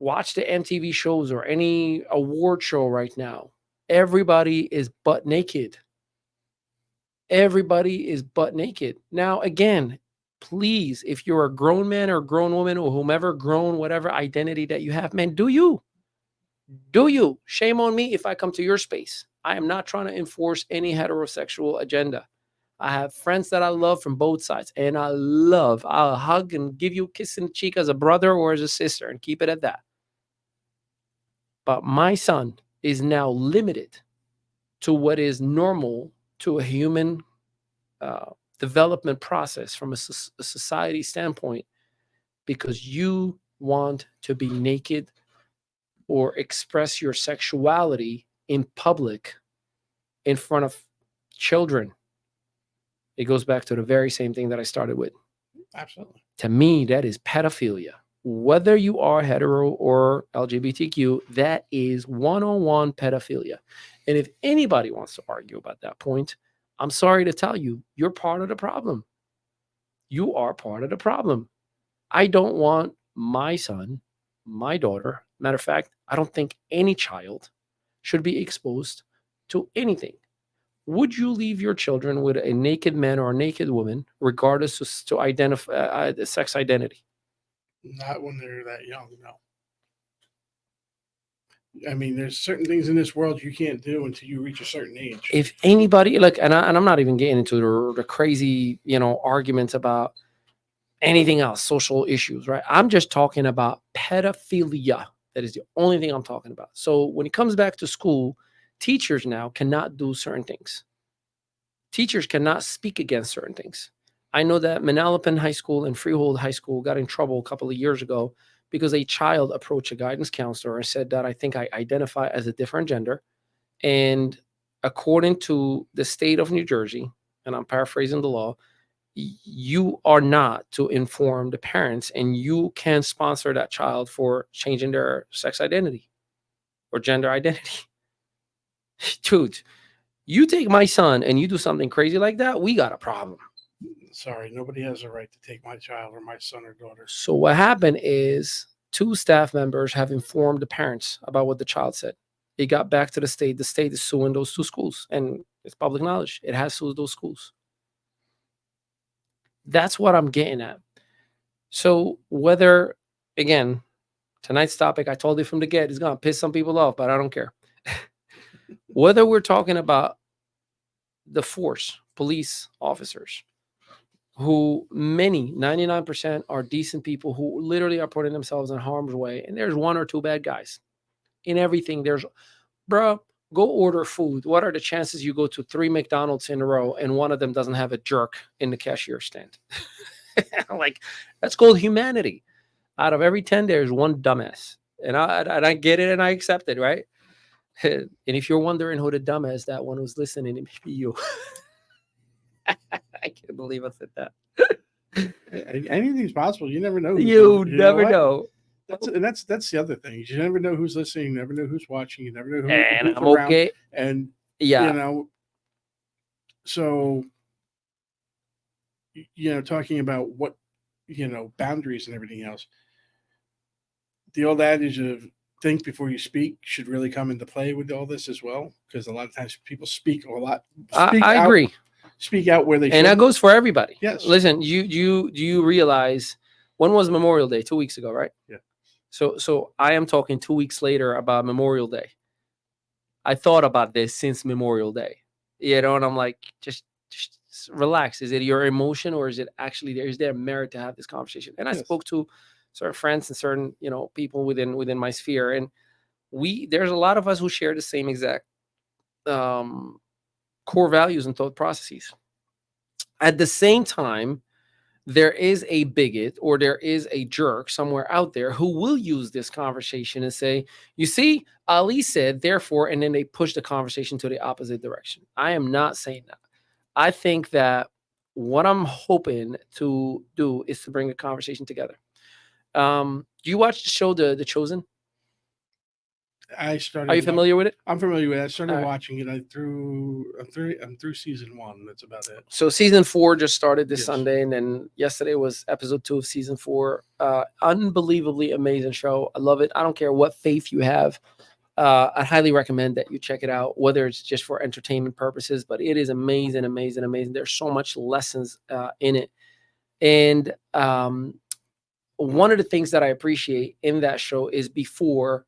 watch the MTV shows or any award show right now. Everybody is butt naked. Everybody is butt naked. Now, again, please, if you're a grown man or grown woman or whomever grown, whatever identity that you have, man, do you? Do you? Shame on me if I come to your space. I am not trying to enforce any heterosexual agenda. I have friends that I love from both sides, and I'll hug and give you a kiss in the cheek as a brother or as a sister and keep it at that. But my son is now limited to what is normal to a human development process from a society standpoint because you want to be naked or express your sexuality in public in front of children. It goes back to the very same thing that I started with. Absolutely. To me, that is pedophilia. Whether you are hetero or LGBTQ, that is one-on-one pedophilia. And if anybody wants to argue about that point, I'm sorry to tell you, you're part of the problem. You are part of the problem. I don't want my son, my daughter, matter of fact, I don't think any child should be exposed to anything. Would you leave your children with a naked man or a naked woman, regardless to identify the sex identity? Not when they're that young, no. I mean, there's certain things in this world you can't do until you reach a certain age. If anybody, like, and I'm not even getting into the crazy, arguments about anything else, social issues, right? I'm just talking about pedophilia. That is the only thing I'm talking about. So when it comes back to school, teachers now cannot do certain things. Teachers cannot speak against certain things. I know that Manalapan High School and Freehold High School got in trouble a couple of years ago because a child approached a guidance counselor and said that I think I identify as a different gender. And according to the state of New Jersey, and I'm paraphrasing the law, you are not to inform the parents and you can sponsor that child for changing their sex identity or gender identity. Dude, you take my son and you do something crazy like that, we got a problem. Sorry, nobody has a right to take my child or my son or daughter. So what happened is 2 staff members have informed the parents about what the child said. It got back to the state. The state is suing those 2 schools, and it's public knowledge. It has sued those schools. That's what I'm getting at. So whether, again, tonight's topic, I told you from the get, is going to piss some people off, but I don't care. Whether we're talking about the force, police officers, who 99% are decent people who literally are putting themselves in harm's way. And there's 1 or 2 bad guys in everything. Bro, go order food. What are the chances you go to 3 McDonald's in a row and one of them doesn't have a jerk in the cashier stand? Like, that's called humanity. Out of every 10, there's 1 dumbass. And I get it and I accept it, right? And if you're wondering who the dumbass that one was listening, it may be you. I can't believe I said that. Anything's possible. You never know. You never know. That's the other thing. You never know who's listening. You never know who's watching. You never know who's I'm around. Okay. And yeah, so talking about what boundaries and everything else. The old adage of think before you speak should really come into play with all this as well, because a lot of times people speak a lot. I agree. Speak out where they should. And that goes for everybody. Yes. Listen, you realize when was Memorial Day? 2 weeks ago, right? Yeah. So I am talking 2 weeks later about Memorial Day. I thought about this since Memorial Day, and I'm like, just relax. Is it your emotion or is it actually is there merit to have this conversation? And I spoke to certain friends and certain people within my sphere, and there's a lot of us who share the same exact core values and thought processes. At the same time, there is a bigot or there is a jerk somewhere out there who will use this conversation and say, you see, Ali said, therefore, and then they push the conversation to the opposite direction. I am not saying that. I think that what I'm hoping to do is to bring the conversation together. Do you watch the show, The Chosen? I started. Are you familiar with it? I'm familiar with it. I started All right. watching it. I'm through season 1. That's about it. So season 4 just started this Yes. Sunday, and then yesterday was episode 2 of season 4. Unbelievably amazing show. I love it. I don't care what faith you have. I highly recommend that you check it out, whether it's just for entertainment purposes, but it is amazing, amazing, amazing. There's so much lessons in it. And one of the things that I appreciate in that show is before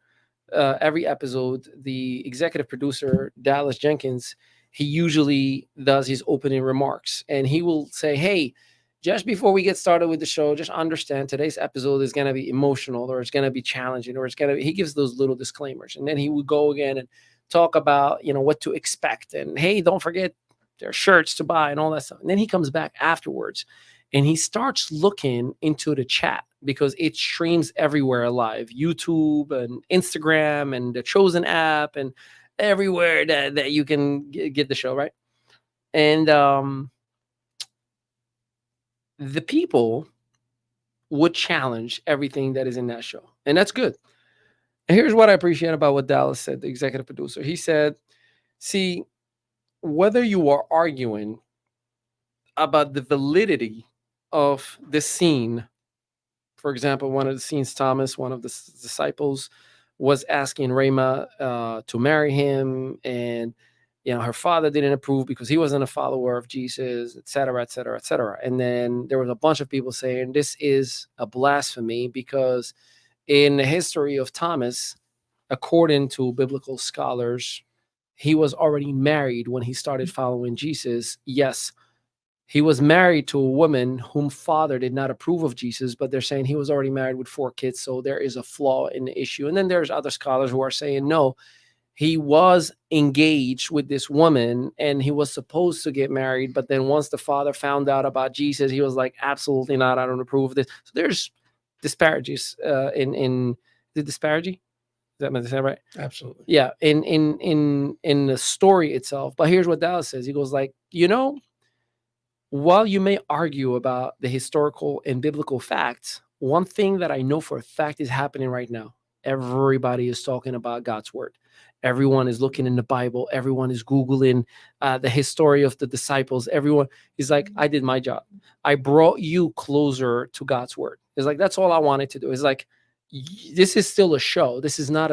every episode, the executive producer, Dallas Jenkins, he usually does his opening remarks, and he will say, hey, just before we get started with the show, just understand today's episode is going to be emotional, or it's going to be challenging, or he gives those little disclaimers. And then he would go again and talk about, what to expect. And hey, don't forget their shirts to buy and all that stuff. And then he comes back afterwards and he starts looking into the chat, because it streams everywhere live, YouTube and Instagram and the Chosen app and everywhere that you can get the show, right? And the people would challenge everything that is in that show. And that's good. And here's what I appreciate about what Dallas said, the executive producer. He said, see, whether you are arguing about the validity of the scene, for example, one of the scenes, Thomas, one of the disciples, was asking Rama to marry him, and her father didn't approve because he wasn't a follower of Jesus, et cetera, et cetera, et cetera. And then there was a bunch of people saying this is a blasphemy, because in the history of Thomas, according to biblical scholars, he was already married when he started following Jesus. Yes, he was married to a woman whom father did not approve of Jesus, but they're saying he was already married with 4 kids. So there is a flaw in the issue. And then there's other scholars who are saying, no, he was engaged with this woman and he was supposed to get married. But then once the father found out about Jesus, he was like, absolutely not. I don't approve of this. So there's disparages in the disparity. Is that right? Absolutely. Yeah. In the story itself. But here's what Dallas says. He goes like, while you may argue about the historical and biblical facts, one thing that I know for a fact is happening right now. Everybody is talking about God's word. Everyone is looking in the Bible. Everyone is Googling the history of the disciples. Everyone is like, I did my job. I brought you closer to God's word. It's like, that's all I wanted to do. It's like, this is still a show. This is not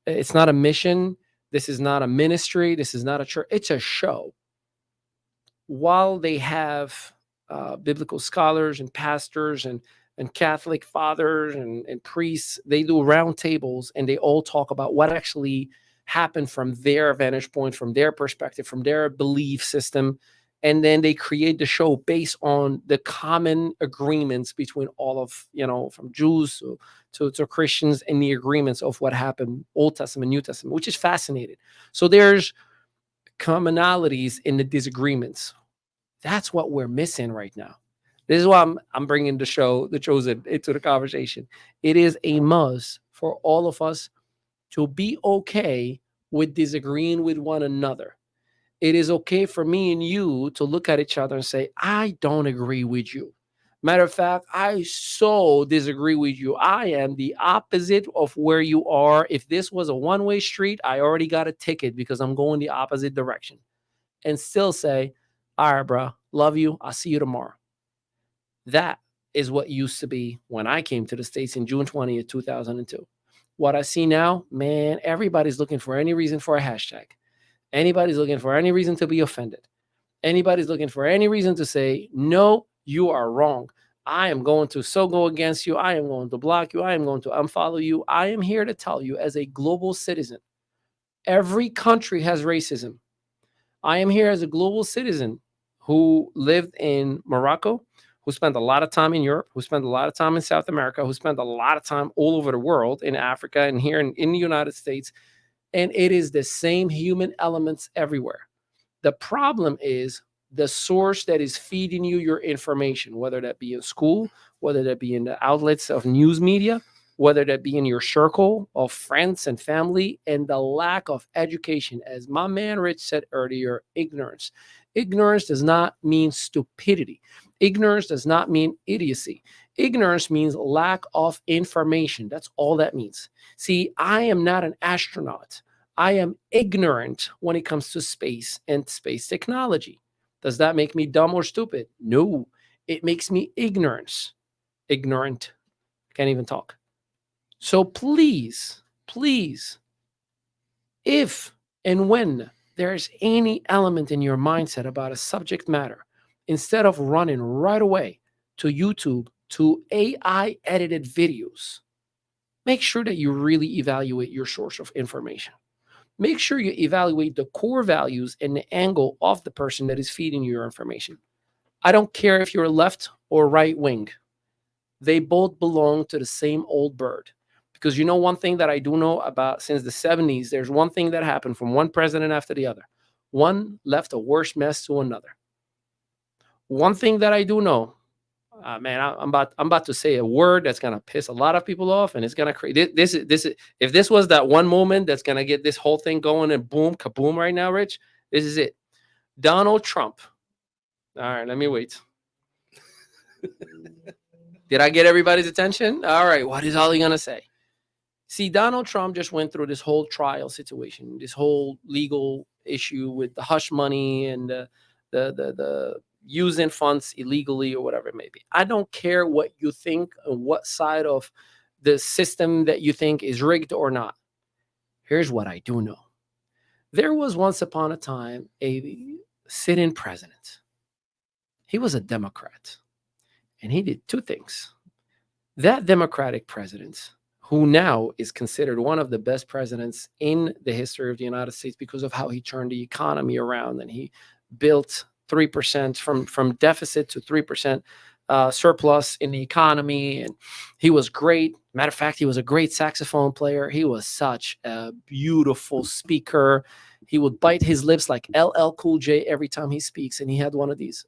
it's not a mission. This is not a ministry. This is not a church. It's a show. While they have biblical scholars and pastors and Catholic fathers and priests, they do round tables and they all talk about what actually happened from their vantage point, from their perspective, from their belief system. And then they create the show based on the common agreements between all of, from Jews to Christians, and the agreements of what happened, Old Testament, New Testament, which is fascinating. So there's commonalities in the disagreements. That's what we're missing right now. This is why I'm bringing the show, The Chosen, into the conversation. It is a must for all of us to be okay with disagreeing with one another. It is okay for me and you to look at each other and say, I don't agree with you. Matter of fact, I so disagree with you. I am the opposite of where you are. If this was a one-way street, I already got a ticket because I'm going the opposite direction. And still say, all right, bro, love you. I'll see you tomorrow. That is what used to be when I came to the States in June 20th, 2002. What I see now, man, everybody's looking for any reason for a hashtag. Anybody's looking for any reason to be offended. Anybody's looking for any reason to say, no, you are wrong. I am going to go against you. I am going to block you. I am going to unfollow you. I am here to tell you, as a global citizen, every country has racism. I am here as a global citizen who lived in Morocco, who spent a lot of time in Europe, who spent a lot of time in South America, who spent a lot of time all over the world, in Africa and here in the United States. And it is the same human elements everywhere. The problem is the source that is feeding you your information, whether that be in school, whether that be in the outlets of news media, whether that be in your circle of friends and family, and the lack of education. As my man Rich said earlier, ignorance. Ignorance does not mean stupidity. Ignorance does not mean idiocy. Ignorance means lack of information. That's all that means. See, I am not an astronaut. I am ignorant when it comes to space and space technology. Does that make me dumb or stupid? No, it makes me ignorant. Can't even talk. So please, please, if and when there's any element in your mindset about a subject matter, instead of running right away to YouTube to AI edited videos, make sure that you really evaluate your source of information. Make sure you evaluate the core values and the angle of the person that is feeding you your information. I don't care if you're left or right wing. They both belong to the same old bird. Because you know one thing that I do know about since the 70s, there's one thing that happened from one president after the other. One left a worse mess to another. One thing that I do know, man, I'm about to say a word that's gonna piss a lot of people off, and it's gonna create this. If this was that one moment that's gonna get this whole thing going and boom, kaboom, right now, Rich, this is it. Donald Trump. All right, let me wait. Did I get everybody's attention? All right, what is all he gonna say? See, Donald Trump just went through this whole trial situation, this whole legal issue with the hush money and the using funds illegally or whatever it may be. I don't care what you think and what side of the system that you think is rigged or not. Here's what I do know. There was once upon a time a sitting president. He was a Democrat, and he did two things. That Democratic president, who now is considered one of the best presidents in the history of the United States because of how he turned the economy around and he built 3% from deficit to 3% surplus in the economy. And he was great. Matter of fact, he was a great saxophone player. He was such a beautiful speaker. He would bite his lips like LL Cool J every time he speaks. And he had one of these,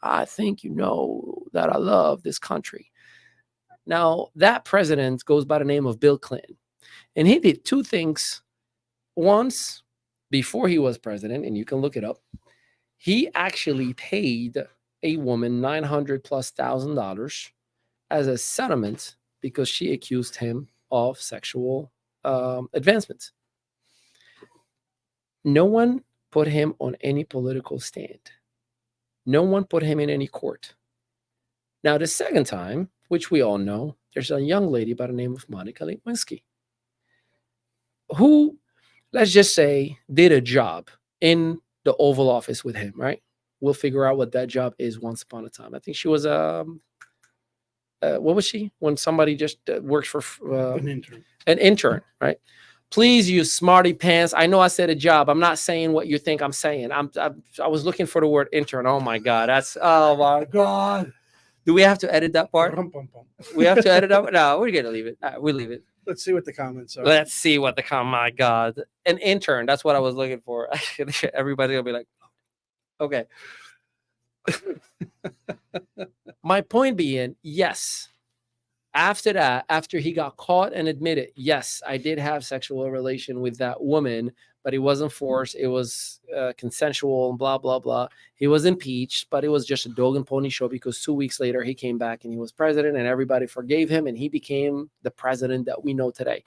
I think you know that I love this country. Now, that president goes by the name of Bill Clinton. And he did two things. Once, before he was president, and you can look it up, he actually paid a woman $900,000+ as a settlement because she accused him of sexual advancements. No one put him on any political stand. No one put him in any court. Now, the second time, which we all know, there's a young lady by the name of Monica Lewinsky, who, let's just say, did a job in the Oval Office with him, right? We'll figure out what that job is once upon a time. I think she was what was she? When somebody just works for An intern. An intern, right? Please, you smarty pants. I know I said a job. I'm not saying what you think I'm saying. I was looking for the word intern. Oh my God. Oh my God. Do we have to edit that part? We have to edit that? No, we're going to leave it. We'll leave it. Let's see what the comments are. Let's see what my God. An intern. That's what I was looking for. Everybody's going to be like, okay. My point being, yes. After that, after he got caught and admitted, yes, I did have sexual relation with that woman, but it wasn't forced. It was consensual and blah, blah, blah. He was impeached, but it was just a dog and pony show because 2 weeks later he came back and he was president and everybody forgave him and he became the president that we know today.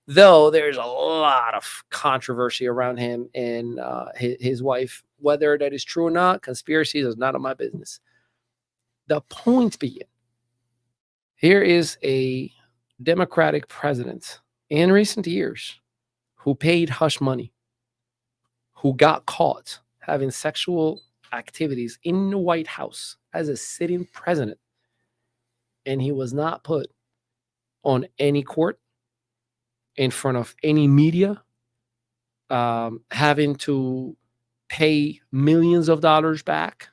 Though there's a lot of controversy around him and his wife. Whether that is true or not, conspiracies is none of my business. The point being, here is a Democratic president in recent years who paid hush money, who got caught having sexual activities in the White House as a sitting president, and he was not put on any court, in front of any media, having to pay millions of dollars back,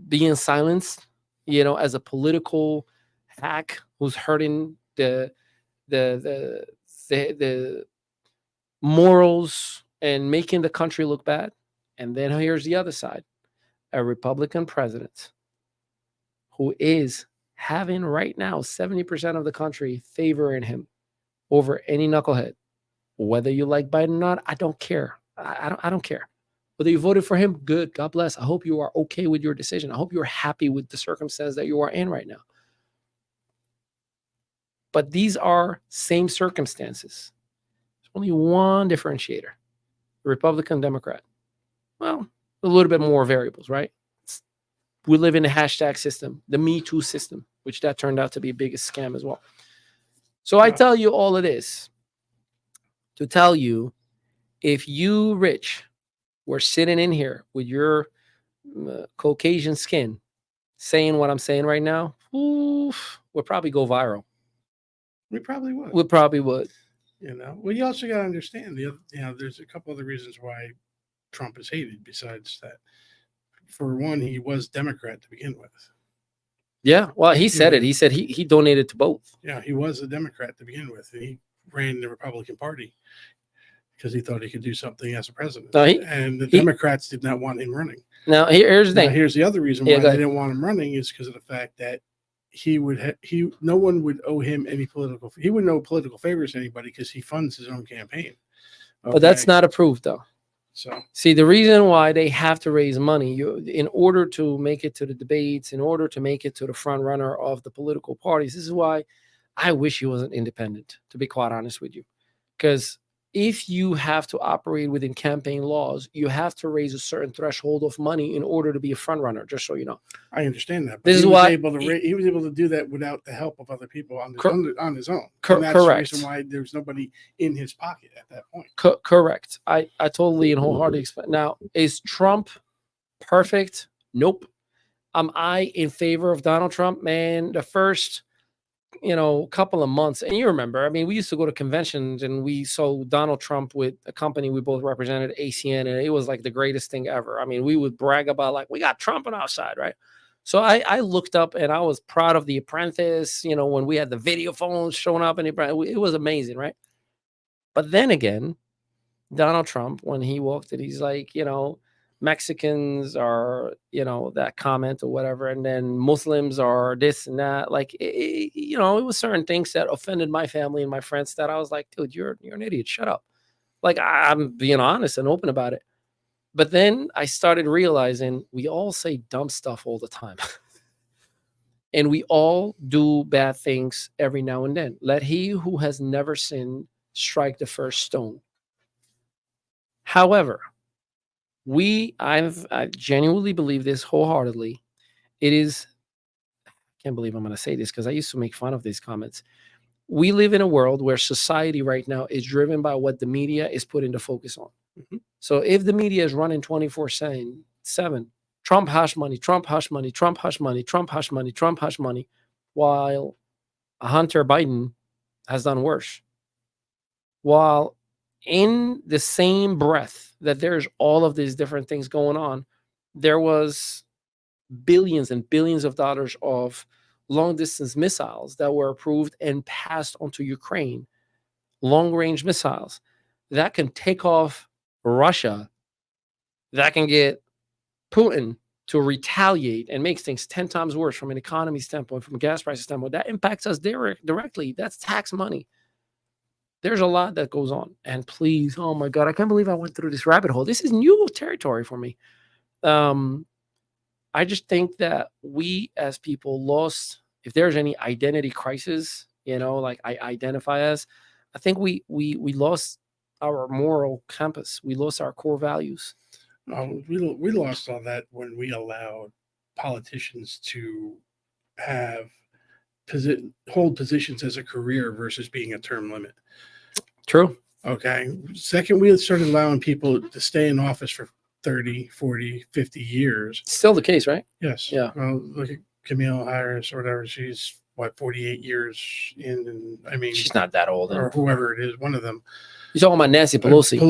being silenced, as a political hack who's hurting the morals and making the country look bad. And then here's the other side, a Republican president who is having right now 70% of the country favoring him over any knucklehead. Whether you like Biden or not, I don't care. I don't care. Whether you voted for him, good. God bless. I hope you are okay with your decision. I hope you're happy with the circumstance that you are in right now. But these are same circumstances. There's only one differentiator: Republican, Democrat. Well, a little bit more variables, right? We live in a hashtag system, the Me Too system, which that turned out to be a biggest scam as well. So I tell you all of this to tell you, if you, Rich, were sitting in here with your Caucasian skin saying what I'm saying right now, oof, we'll probably go viral. We probably would. We probably would. Well, you also got to understand there's a couple other reasons why Trump is hated besides that. For one, he was Democrat to begin with. Yeah, well, he said it. He said he donated to both. Yeah, he was a Democrat to begin with. He ran the Republican Party because he thought he could do something as a president. No, and the Democrats did not want him running. Now, here's the thing. Here's the other reason why they didn't want him running is because of the fact that no one would owe him any political. He wouldn't owe political favors to anybody because he funds his own campaign. Okay? But that's not approved, though. So see, the reason why they have to raise money, in order to make it to the debates, in order to make it to the front runner of the political parties, this is why I wish he wasn't independent, to be quite honest with you. Because if you have to operate within campaign laws, you have to raise a certain threshold of money in order to be a front runner, just so you know. I understand that. But This is he why was able to do that without the help of other people on his own. Correct. That's the reason why there's nobody in his pocket at that point. Correct. I totally and wholeheartedly expect. Now, is Trump perfect? Nope. Am I in favor of Donald Trump? Man, the first couple of months, and you remember, I mean, we used to go to conventions and we saw Donald Trump with a company we both represented, ACN, and it was like the greatest thing ever. I mean, we would brag about, like, we got Trump on our side, right? So I looked up and I was proud of The Apprentice, when we had the video phones showing up, and it was amazing, right? But then again, Donald Trump, when he walked in, he's like, Mexicans are, that comment or whatever, and then Muslims are this and that. Like, it was certain things that offended my family and my friends that I was like, dude, you're an idiot. Shut up. Like, I'm being honest and open about it. But then I started realizing we all say dumb stuff all the time. And we all do bad things every now and then. Let he who has never sinned strike the first stone. However, I genuinely believe this wholeheartedly. It is, I can't believe I'm going to say this because I used to make fun of these comments. We live in a world where society right now is driven by what the media is put into focus on. Mm-hmm. So if the media is running 24/7, Trump hush money, Trump hush money, Trump hush money, Trump hush money, Trump hush money, while Hunter Biden has done worse. While in the same breath that there's all of these different things going on, there was billions and billions of dollars of long-distance missiles that were approved and passed onto Ukraine, long-range missiles that can take off Russia, that can get Putin to retaliate and makes things 10 times worse from an economy standpoint, from a gas prices standpoint. That impacts us directly. That's tax money. There's a lot that goes on. And please, oh my God, I can't believe I went through this rabbit hole. This is new territory for me. I just think that we as people lost, if there's any identity crisis, like I identify as, I think we lost our moral compass. We lost our core values. We lost all that when we allowed politicians to hold positions as a career versus being a term limit. True. Okay. Second, we started allowing people to stay in office for 30, 40, 50 years. Still the case, right? Yes. Yeah. Well, look at Camille Harris or whatever. She's 48 years in, and I mean, she's not that old, or whoever it is, one of them. You're talking about Nancy Pelosi.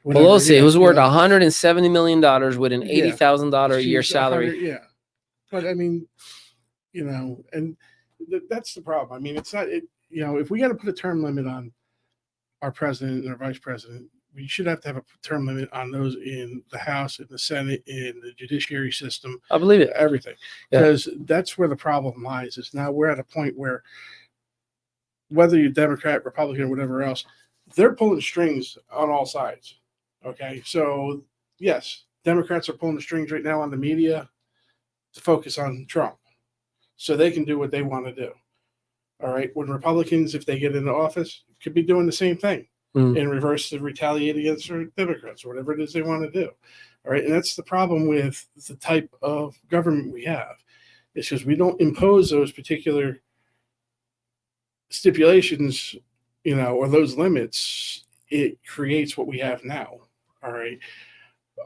Pelosi, who's worth $170 million with an $80,000 a year salary. Yeah. But I mean, and that's the problem. I mean, it's not, if we got to put a term limit on our president and our vice president, we should have to have a term limit on those in the House, in the Senate, in the judiciary system. I believe it. Everything. Because that's where the problem lies. Is now we're at a point where whether you're Democrat, Republican, or whatever else, they're pulling strings on all sides. Okay. So, yes, Democrats are pulling the strings right now on the media to focus on Trump so they can do what they want to do. All right. When Republicans, if they get into office, could be doing the same thing in reverse to retaliate against Democrats or whatever it is they want to do. All right. And that's the problem with the type of government we have. It's because we don't impose those particular stipulations, or those limits. It creates what we have now. All right.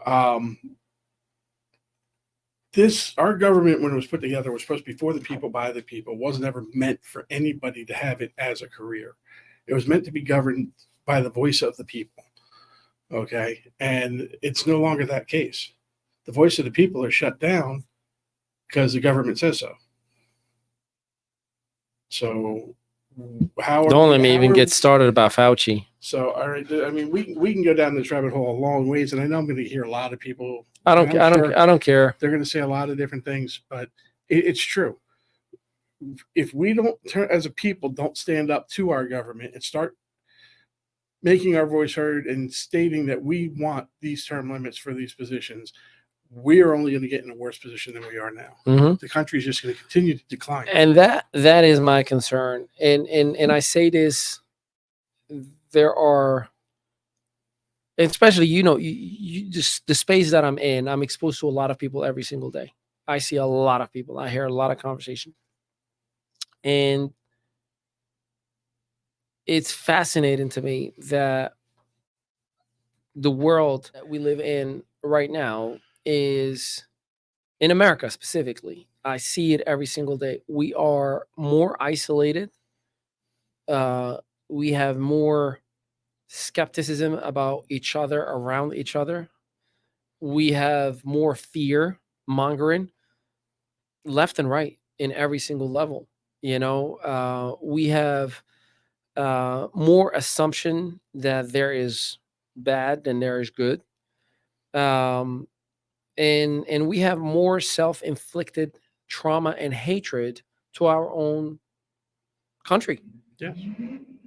Our government, when it was put together, was supposed to be for the people, by the people. It wasn't ever meant for anybody to have it as a career. It was meant to be governed by the voice of the people. Okay. And it's no longer that case. The voice of the people are shut down because the government says so. So don't let me even get started about Fauci. So, all right. I mean, we can go down this rabbit hole a long ways, and I know I'm going to hear a lot of people. I don't care. They're going to say a lot of different things, but it's true. If we don't as a people, don't stand up to our government and start making our voice heard and stating that we want these term limits for these positions, we are only going to get in a worse position than we are now. The country is just going to continue to decline. And that is my concern. And I say this, there are, especially, you just the space that I'm in, I'm exposed to a lot of people every single day. I see a lot of people. I hear a lot of conversation. And it's fascinating to me that the world that we live in right now is, in America specifically, I see it every single day. We are more isolated. We have more skepticism about each other, around each other. We have more fear mongering left and right in every single level. We have more assumption that there is bad than there is good. And we have more self-inflicted trauma and hatred to our own country. Yes.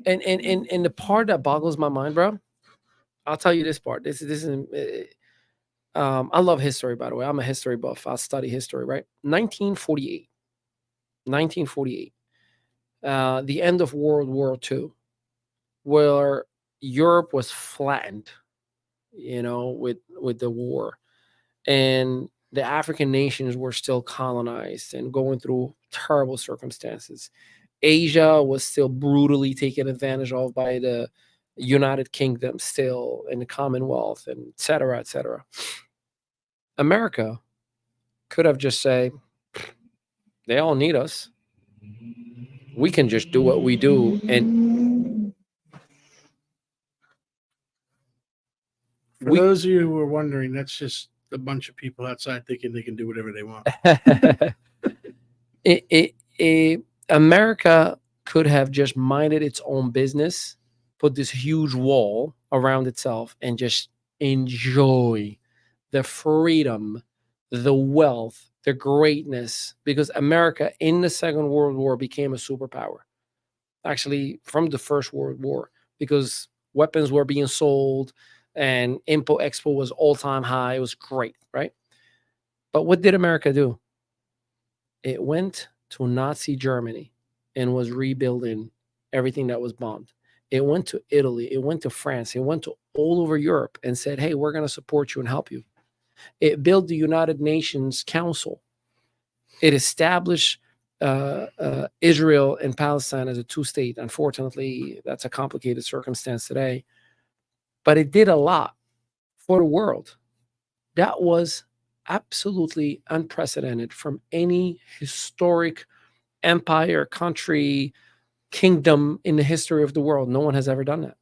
And the part that boggles my mind, bro, I'll tell you this part. This is I love history, by the way. I'm a history buff. I study history, right? 1948. The end of World War II, where Europe was flattened, with the war. And the African nations were still colonized and going through terrible circumstances. Asia was still brutally taken advantage of by the United Kingdom still, and the Commonwealth, and et cetera, et cetera. America could have just said, they all need us. We can just do what we do. And for those of you who are wondering, that's just a bunch of people outside thinking they can do whatever they want. America could have just minded its own business, put this huge wall around itself, and just enjoy the freedom, the wealth, the greatness, because America in the Second World War became a superpower. Actually, from the First World War, because weapons were being sold and Expo was all-time high. It was great, right? But what did America do? It went to Nazi Germany and was rebuilding everything that was bombed. It went to Italy. It went to France. It went to all over Europe and said, hey, we're going to support you and help you. It built the United Nations Council. It established Israel and Palestine as a two-state. Unfortunately, that's a complicated circumstance today. But it did a lot for the world. That was absolutely unprecedented from any historic empire, country, kingdom in the history of the world. No one has ever done that.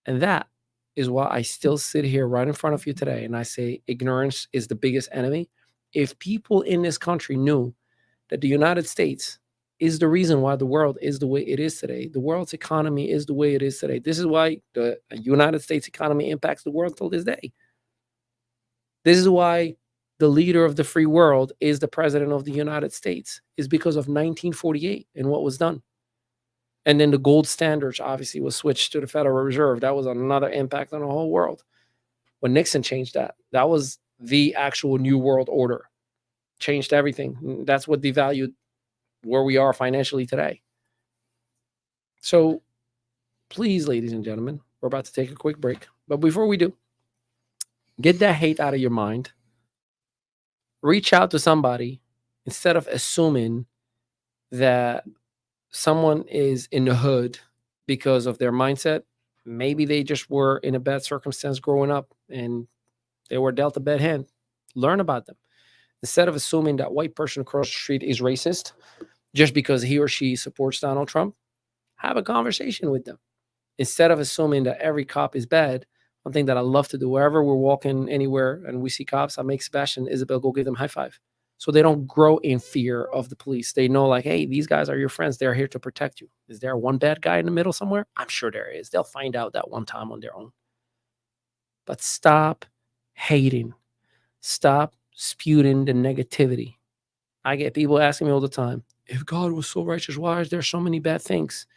And that is why I still sit here right in front of you today and I say ignorance is the biggest enemy. If people in this country knew that the United States is the reason why the world is the way it is today, the world's economy is the way it is today. This is why the United States economy impacts the world till this day. This is why the leader of the free world is the president of the United States, is because of 1948 and what was done. And then the gold standards obviously was switched to the Federal Reserve. That was another impact on the whole world. when Nixon changed that. That was the actual new world order. Changed everything. That's what devalued where we are financially today. So please, ladies and gentlemen, we're about to take a quick break. But before we do, get that hate out of your mind. Reach out to somebody instead of assuming that someone is in the hood because of their mindset. Maybe they just were in a bad circumstance growing up and they were dealt a bad hand. Learn about them. Instead of assuming that white person across the street is racist just because he or she supports Donald Trump, have a conversation with them. Instead of assuming that every cop is bad, one thing that I love to do, wherever we're walking anywhere and we see cops, I make Sebastian, Isabel go give them a high five. So they don't grow in fear of the police. They know, like, hey, these guys are your friends. They're here to protect you. Is there one bad guy in the middle somewhere? I'm sure there is. They'll find out that one time on their own. But stop hating. Stop spewing the negativity. I get people asking me all the time, if God was so righteous, why is there so many bad things?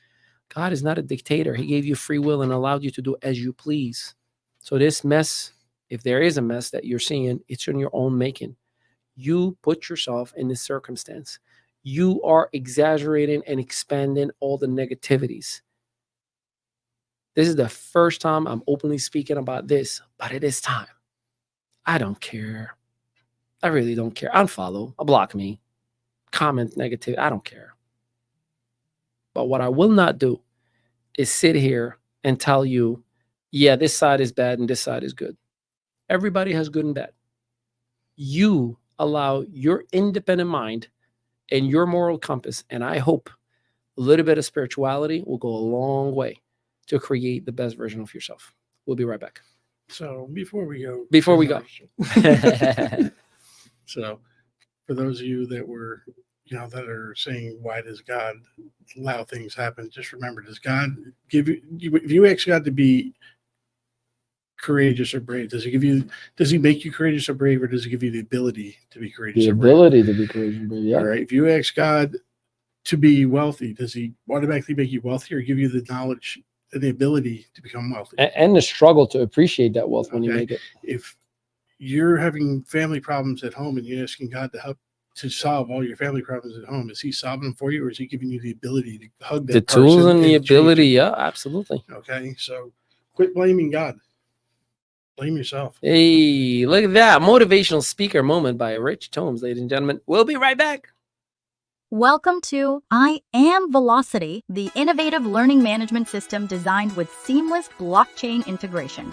God is not a dictator. He gave you free will and allowed you to do as you please. So this mess, if there is a mess that you're seeing, it's in your own making. You put yourself in this circumstance. You are exaggerating and expanding all the negativities. This is the first time I'm openly speaking about this, but it is time. I don't care. I really don't care. Unfollow, block me, comment negative. I don't care. But what I will not do is sit here and tell you, yeah, this side is bad and this side is good. Everybody has good and bad. You allow your independent mind and your moral compass, and I hope a little bit of spirituality will go a long way to create the best version of yourself. We'll be right back. So before we go, so for those of you that were, that are saying, why does God allow things happen? Just remember, does God give you, if you ask God to be courageous or brave, does he make you courageous or brave, or does he give you the ability to be courageous or brave? The ability to be courageous and brave, yeah. All right. If you ask God to be wealthy, does he automatically make you wealthy, or give you the knowledge and the ability to become wealthy? And the struggle to appreciate that wealth when you make it. If you're having family problems at home and you're asking God to help to solve all your family problems at home, is he solving them for you, or is he giving you the ability to hug that person? The tools and the ability, yeah, absolutely. Okay, so quit blaming God. Blame yourself. Hey, look at that. Motivational speaker moment by Rich Tomes, ladies and gentlemen. We'll be right back. Welcome to I Am Velocity, the innovative learning management system designed with seamless blockchain integration.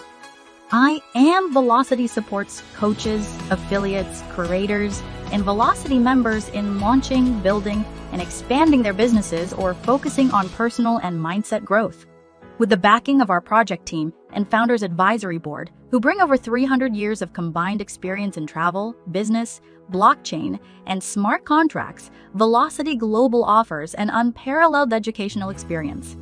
I Am Velocity supports coaches, affiliates, creators, and Velocity members in launching, building, and expanding their businesses or focusing on personal and mindset growth. With the backing of our project team and Founders Advisory Board, who bring over 300 years of combined experience in travel, business, blockchain, and smart contracts, Velocity Global offers an unparalleled educational experience.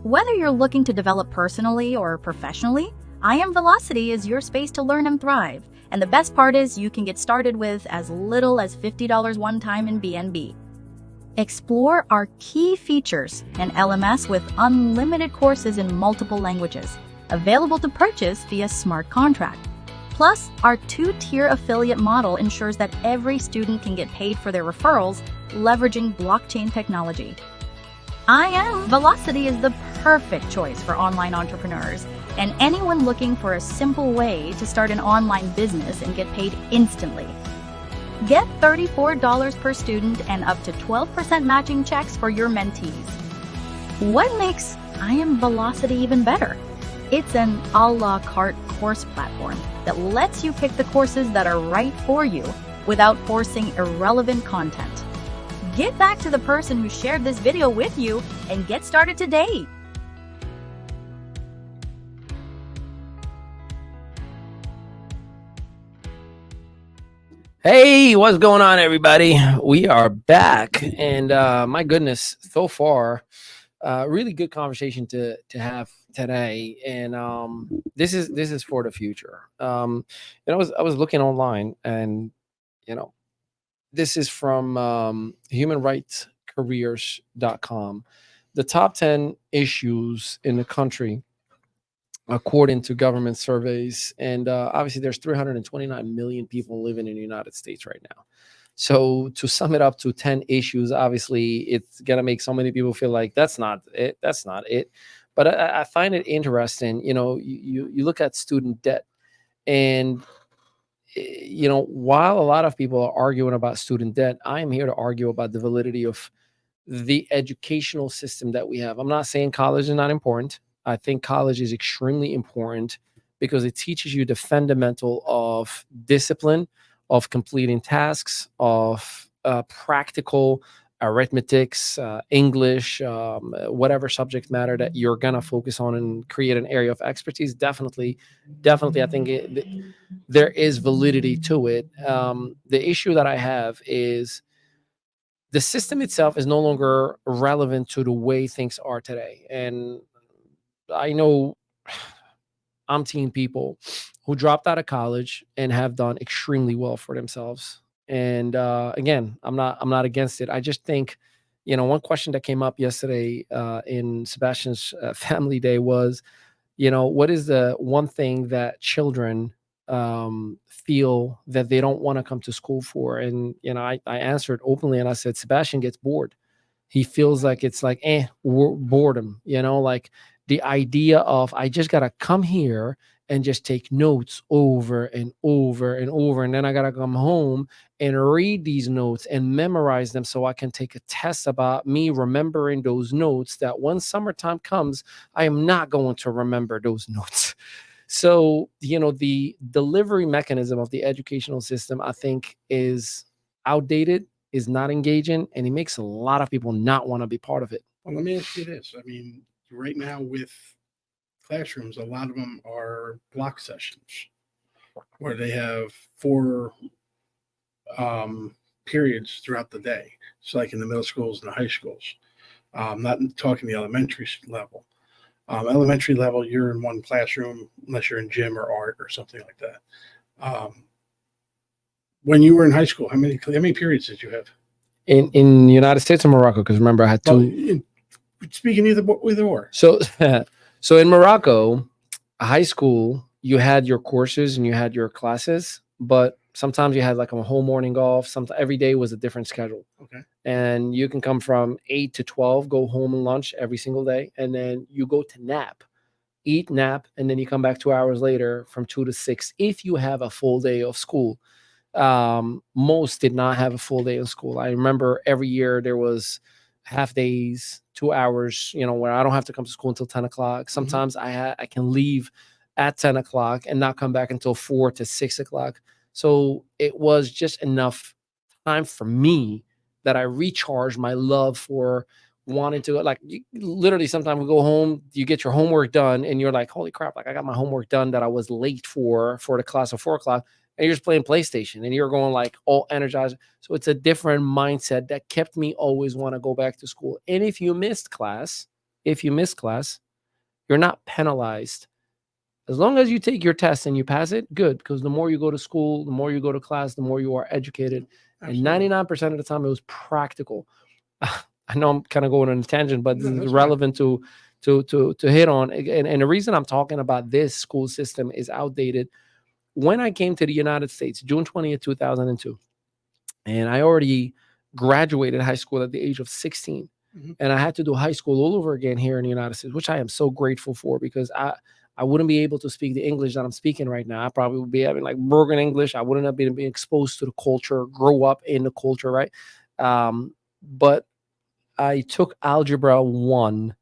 Whether you're looking to develop personally or professionally, I Am Velocity is your space to learn and thrive. And the best part is you can get started with as little as $50 one time in BNB. Explore our key features and LMS with unlimited courses in multiple languages, available to purchase via smart contract. Plus, our two-tier affiliate model ensures that every student can get paid for their referrals, leveraging blockchain technology. I Am Velocity is the perfect choice for online entrepreneurs and anyone looking for a simple way to start an online business and get paid instantly. Get $34 per student and up to 12% matching checks for your mentees. What makes I Am Velocity even better? It's an a la carte course platform that lets you pick the courses that are right for you without forcing irrelevant content. Get back to the person who shared this video with you and get started today. Hey, what's going on, everybody? We are back, and my goodness, so far, really good conversation to have today, and this is for the future. I was looking online, and this is from humanrightscareers.com. The top 10 issues in the country according to government surveys. And obviously, there's 329 million people living in the United States right now. So to sum it up to 10 issues, obviously, it's gonna make so many people feel like that's not it. That's not it. But I find it interesting. You look at student debt, and while a lot of people are arguing about student debt, I am here to argue about the validity of the educational system that we have. I'm not saying college is not important. I think college is extremely important because it teaches you the fundamental of discipline, of completing tasks, of practical arithmetics, English, whatever subject matter that you're gonna focus on and create an area of expertise. Definitely, I think there is validity to it. The issue that I have is the system itself is no longer relevant to the way things are today. And I know umpteen people who dropped out of college and have done extremely well for themselves. And again, I'm not against it. I just think, one question that came up yesterday in Sebastian's family day was, what is the one thing that children feel that they don't want to come to school for? And I answered openly, and I said Sebastian gets bored. He feels like it's like boredom, like the idea of I just gotta come here and just take notes over and over and over, and then I gotta come home and read these notes and memorize them so I can take a test about me remembering those notes, that when summertime comes I am not going to remember those notes. So, the delivery mechanism of the educational system, I think, is outdated, is not engaging, and it makes a lot of people not want to be part of it. Well, let me ask you this. I mean, right now with classrooms, a lot of them are block sessions where they have 4 periods throughout the day. It's like in the middle schools and the high schools. Not talking the elementary level. Elementary level, you're in one classroom unless you're in gym or art or something like that. When you were in high school, how many periods did you have? In the United States or Morocco? Because remember, I had two. Speaking either or. So, so in Morocco, high school, you had your courses and you had your classes, but sometimes you had like a whole morning off. Sometimes every day was a different schedule. Okay. And you can come from 8 to 12, go home and lunch every single day, and then you go to nap, eat, nap, and then you come back 2 hours later from 2 to 6 if you have a full day of school. Most did not have a full day of school. I remember every year there was half days, 2 hours, where I don't have to come to school until 10 o'clock. Sometimes I can leave at 10 o'clock and not come back until 4 to 6 o'clock. So it was just enough time for me that I recharged my love for wanting to, like, literally sometimes we go home, you get your homework done and you're like, holy crap, like I got my homework done that I was late for the class of 4 o'clock. And you're just playing PlayStation and you're going like all energized. So it's a different mindset that kept me always want to go back to school. And if you missed class, you're not penalized. As long as you take your test and you pass it, good. Because the more you go to school, the more you go to class, the more you are educated. Absolutely. And 99% of the time it was practical. I know I'm kind of going on a tangent, but this is relevant to hit on. And the reason I'm talking about this school system is outdated. When I came to the United States, June 20th, 2002, and I already graduated high school at the age of 16, and I had to do high school all over again here in the United States, which I am so grateful for, because I wouldn't be able to speak the English that I'm speaking right now. I probably would be having like broken English. I wouldn't have been exposed to the culture, grow up in the culture, right? But I took Algebra 1,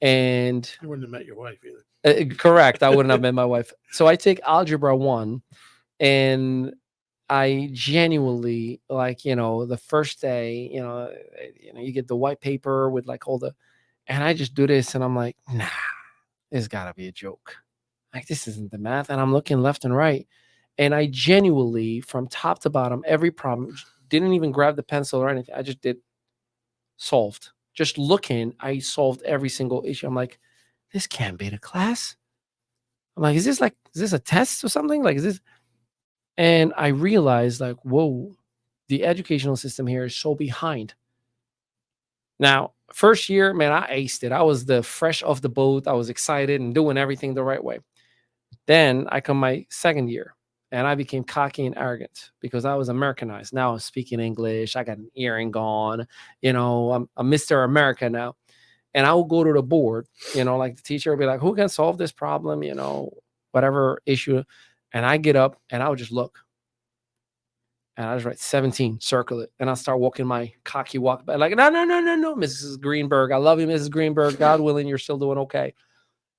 and you wouldn't have met your wife either. Correct. I wouldn't have met my wife. So I take Algebra 1, and I genuinely, like, the first day, you get the white paper with like all the, and I just do this and I'm like, nah, this gotta be a joke. Like, this isn't the math. And I'm looking left and right. And I genuinely, from top to bottom, every problem, didn't even grab the pencil or anything. I just did solved. Just looking, I solved every single issue. I'm like, this can't be the class. I'm like, is this a test or something? Like, is this? And I realized, like, whoa, the educational system here is so behind. Now, First year, man, I aced it. I was the fresh off the boat. I was excited and doing everything the right way. Then I come my second year and I became cocky and arrogant because I was Americanized. Now I'm speaking English. I got an earring on. I'm Mr. America now. And I will go to the board, like the teacher will be like, who can solve this problem? Whatever issue. And I get up and I would just look. And I just write 17, circle it. And I start walking my cocky walk back. Like, no, Mrs. Greenberg. I love you, Mrs. Greenberg. God willing, you're still doing okay.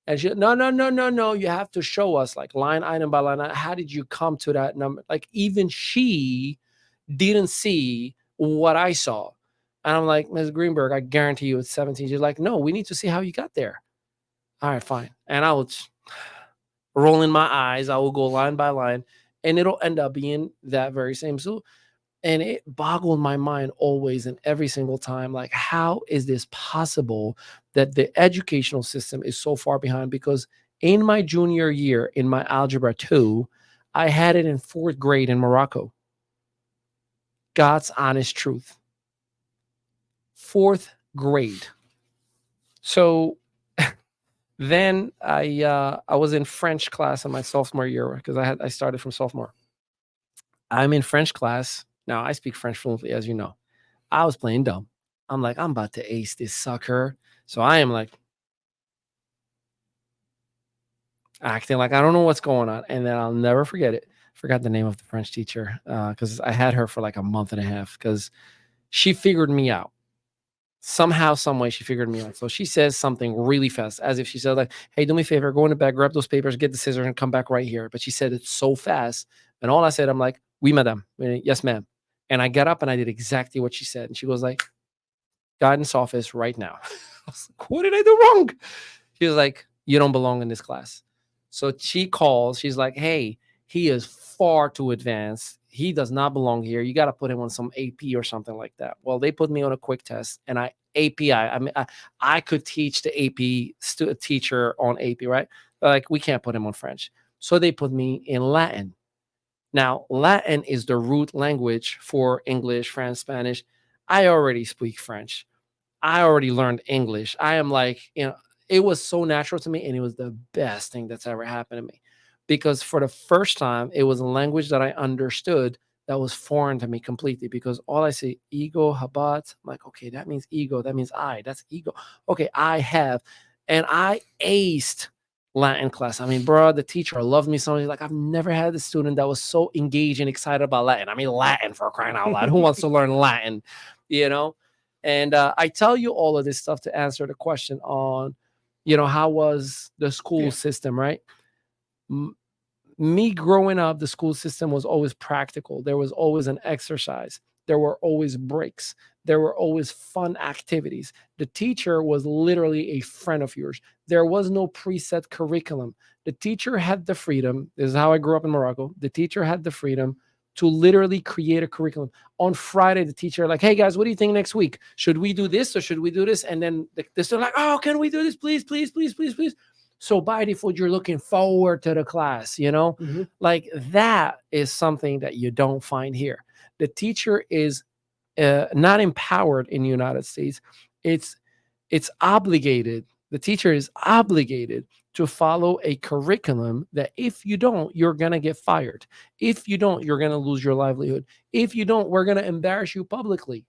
And she, no. You have to show us like line item by line item. How did you come to that number? Like even she didn't see what I saw. And I'm like, Ms. Greenberg, I guarantee you it's 17. She's like, no, we need to see how you got there. All right, fine. And I would roll in my eyes. I will go line by line. And it'll end up being that very same. So, and it boggled my mind always and every single time. Like, how is this possible that the educational system is so far behind? Because in my junior year, in my Algebra 2, I had it in 4th grade in Morocco. God's honest truth. 4th grade. So then I was in French class in my sophomore year because I started from sophomore. I'm in French class. Now I speak French fluently, as you know. I was playing dumb. I'm like, I'm about to ace this sucker. So I am like acting like I don't know what's going on. And then I'll never forget it. Forgot the name of the French teacher because I had her for like a month and a half because she figured me out. Somehow, some way, she figured me out. So she says something really fast, as if she said, like, hey, do me a favor, go in the back, grab those papers, get the scissors, and come back right here. But she said it so fast. And all I said, I'm like, oui, madame. Yes, ma'am. And I got up and I did exactly what she said. And she was like, guidance office right now. I was like, what did I do wrong? She was like, you don't belong in this class. So she calls. She's like, hey, he is far too advanced. He does not belong here. You got to put him on some AP or something like that. Well, they put me on a quick test and I could teach the AP teacher on AP, right? Like we can't put him on French. So they put me in Latin. Now, Latin is the root language for English, French, Spanish. I already speak French. I already learned English. I am like, it was so natural to me and it was the best thing that's ever happened to me. Because for the first time, it was a language that I understood that was foreign to me completely. Because all I say, ego, habat, I'm like, okay, that means ego. That means I. That's ego. Okay, I have. And I aced Latin class. I mean, bro, the teacher loved me so much. Like, I've never had a student that was so engaged and excited about Latin. I mean, Latin, for crying out loud. Who wants to learn Latin? And I tell you all of this stuff to answer the question on, how was the school system, right? Me growing up, the school system was always practical. There was always an exercise. There were always breaks. There were always fun activities. The teacher was literally a friend of yours. There was no preset curriculum. The teacher had the freedom. This is how I grew up in Morocco. The teacher had the freedom to literally create a curriculum. On Friday, the teacher like, hey guys, what do you think next week? Should we do this or should we do this? And then the student like, oh, can we do this? Please, please, please, please, please. So by default, you're looking forward to the class, Like that is something that you don't find here. The teacher is not empowered in the United States. It's obligated. The teacher is obligated to follow a curriculum that if you don't, you're going to get fired. If you don't, you're going to lose your livelihood. If you don't, we're going to embarrass you publicly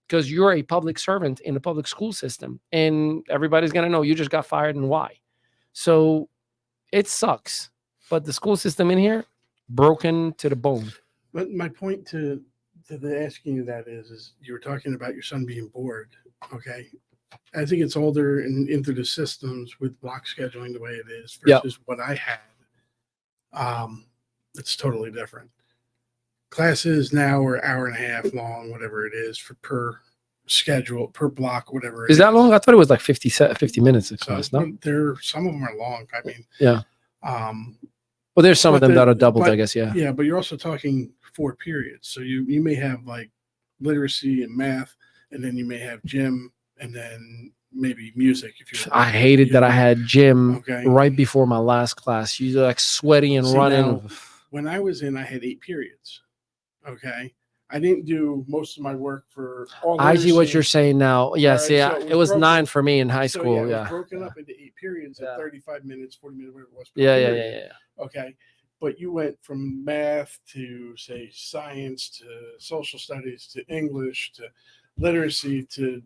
because you're a public servant in the public school system. And everybody's going to know you just got fired and why. So it sucks, but the school system in here, broken to the bone. But my point to the asking you that is you were talking about your son being bored. Okay. As he gets older and into the systems with block scheduling the way it is versus what I had, it's totally different. Classes now are hour and a half long, whatever it is per schedule, per block, whatever. Is that long? I thought it was like 50 minutes of class. No, some of them are long. I mean, well, there's some of them that are doubled, I guess. Yeah, but you're also talking 4 periods. So you may have like literacy and math, and then you may have gym, and then maybe music. I hated that I had gym right before my last class. You're like sweaty and running. Now, when I was in, I had 8 periods. Okay. I didn't do most of my work for all. I see what nursing. you're saying now. Yes, Alright, yeah, so it was broken- 9 for me in high So school. it was Yeah, broken up into 8 periods Yeah. at 35 minutes, 40 minutes, whatever it was. Per yeah, yeah, period. yeah, yeah. Okay. But you went from math to, say, science to social studies to English to literacy to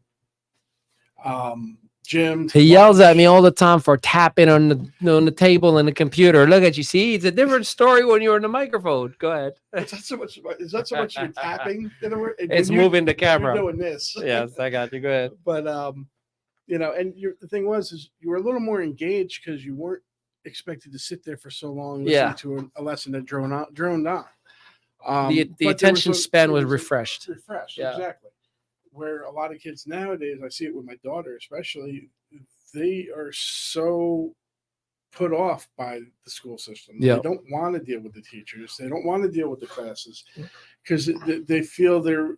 gym. He yells at me all the time for tapping on the table and the computer. Look at you. See, it's a different story when you're in the microphone. Go ahead. It's not so much. It's not so much you're tapping. In a word. It's When you- moving the camera. You're doing this. Yes, I got you. Go ahead. But you know, and the thing was, is you were a little more engaged because you weren't expected to sit there for so long listening Yeah. to a lesson that droned on. The But there attention was span there was a- refreshed. Refreshed, Yeah. exactly. Where a lot of kids nowadays, I see it with my daughter especially, they are so put off by the school system. Yeah. They don't want to deal with the teachers. They don't want to deal with the classes because they feel they're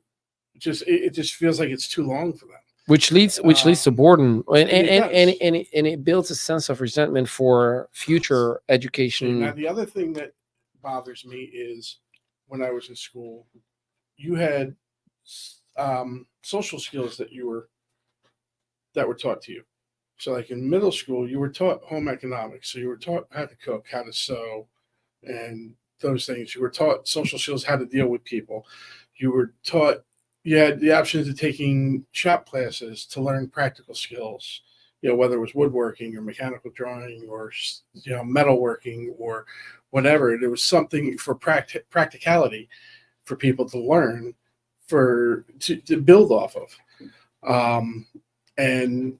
just. It just feels like it's too long for them. Which leads to boredom, and It it builds a sense of resentment for future Now, education. the other thing that bothers me is when I was in school, you had social skills that were taught to you. So, like in middle school, you were taught home economics. So you were taught how to cook, how to sew, and those things. You were taught social skills, how to deal with people. You were taught. You had the options of taking shop classes to learn practical skills. You know, whether it was woodworking or mechanical drawing or metalworking or whatever. There was something for practicality for people to learn to build off of. And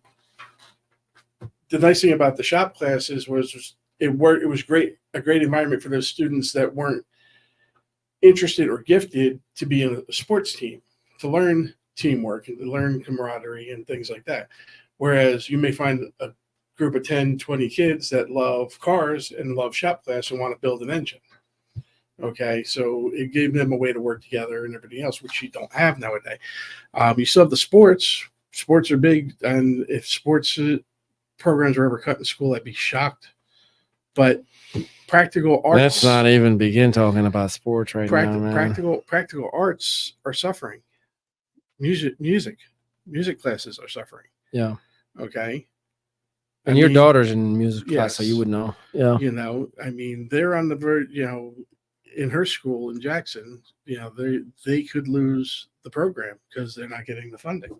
the nice thing about the shop classes was it was a great environment for those students that weren't interested or gifted to be in a sports team, to learn teamwork and to learn camaraderie and things like that. Whereas you may find a group of 10, 20 kids that love cars and love shop class and want to build an engine. Okay, so it gave them a way to work together and everything else, which you don't have nowadays. You still have the sports. Sports are big, and if sports programs were ever cut in school, I'd be shocked. But practical arts. Let's not even begin talking about sports now, man. Practical arts are suffering. Music classes are suffering. Yeah. Okay. And your daughter's in music class, so yes. you would know. Yeah. You know, I mean, they're on the verge. You know, in her school in Jackson, you know, they could lose the program because they're not getting the funding.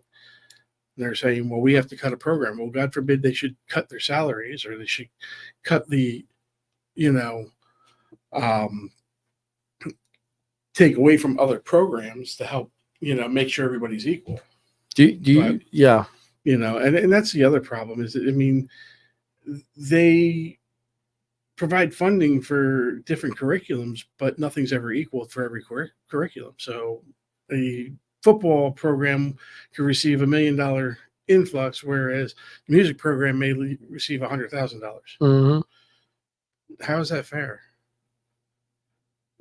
They're saying, well, we have to cut a program. Well, God forbid they should cut their salaries or they should cut the, take away from other programs to help, make sure everybody's equal. Yeah. And that's the other problem is that, I mean, they provide funding for different curriculums, but nothing's ever equal for every curriculum. So a football program could receive $1 million influx, whereas the music program may receive $100,000. Mm-hmm. How is that fair?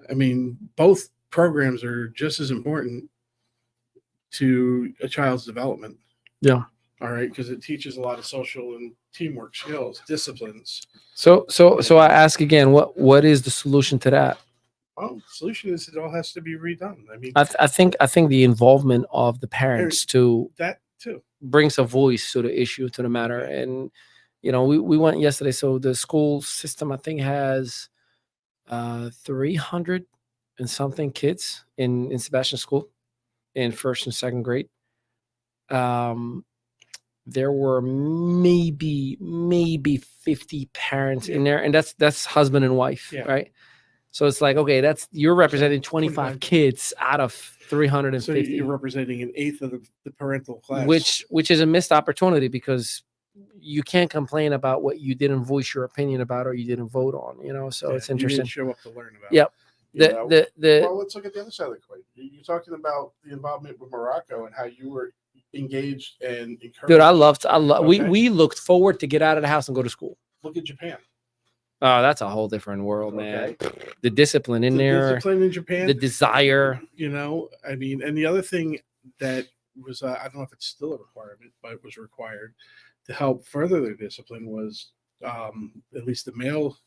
I mean, both programs are just as important to a child's development. Yeah. All right, because it teaches a lot of social and teamwork skills, disciplines. So I ask again, what is the solution to that? Well, the solution is it all has to be redone. I mean, I think the involvement of the parents to that too brings a voice to the issue, to the matter. And we went yesterday. So the school system, I think, has 300 and something kids in Sebastian School in first and second grade. There were maybe 50 parents in there, and that's husband and wife, right? So it's like, okay, you're representing 25 kids out of 350. So you're representing an eighth of the parental class, which is a missed opportunity, because you can't complain about what you didn't voice your opinion about or you didn't vote on. So it's interesting. You didn't show up to learn about. Yep. Well, let's look at the other side of the coin. You're talking about the involvement with Morocco and how you were engaged and encouraged. Dude, we looked forward to get out of the house and go to school. Look at Japan. Oh, that's a whole different world, man. The discipline in there. Discipline in Japan. The desire. I mean, and the other thing that was, I don't know if it's still a requirement, but it was required to help further their discipline was at least the male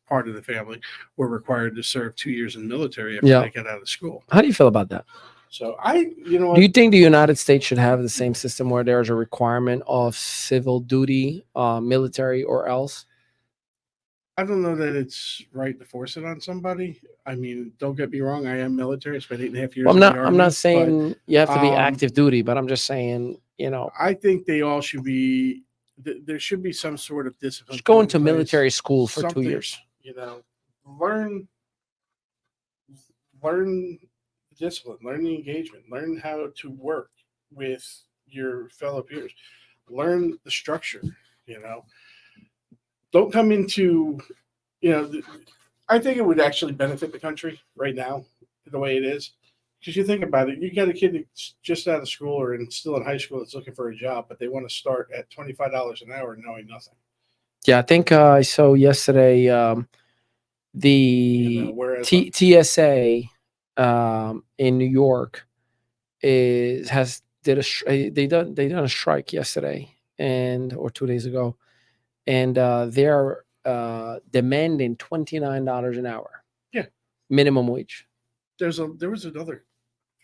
part of the family were required to serve 2 years in the military after they got out of school. How do you feel about that? So you know Do you what? think the United States should have the same system where there's a requirement of civil duty, military or else? I don't know that it's right to force it on somebody. I mean, don't get me wrong. I am military. I spent 8.5 years Well, in the I'm army. not saying you have to be um, active duty, but I'm just saying, you know, I think they all should be. There should be some sort of discipline just go put in into place. military school for 2 Something, years. you know, learn learn discipline, learn the engagement, learn how to work with your fellow peers, learn the structure. You know, don't come into you know. I think it would actually benefit the country right now, the way it is. Because you think about it, you got a kid that's just out of school or still in high school that's looking for a job, but they want to start at $25 an hour knowing nothing. Yeah, I think I saw yesterday You know, the whereas TSA in New York has did they done a strike yesterday and or 2 days ago, and they're demanding $29 an hour yeah, minimum wage. there was another.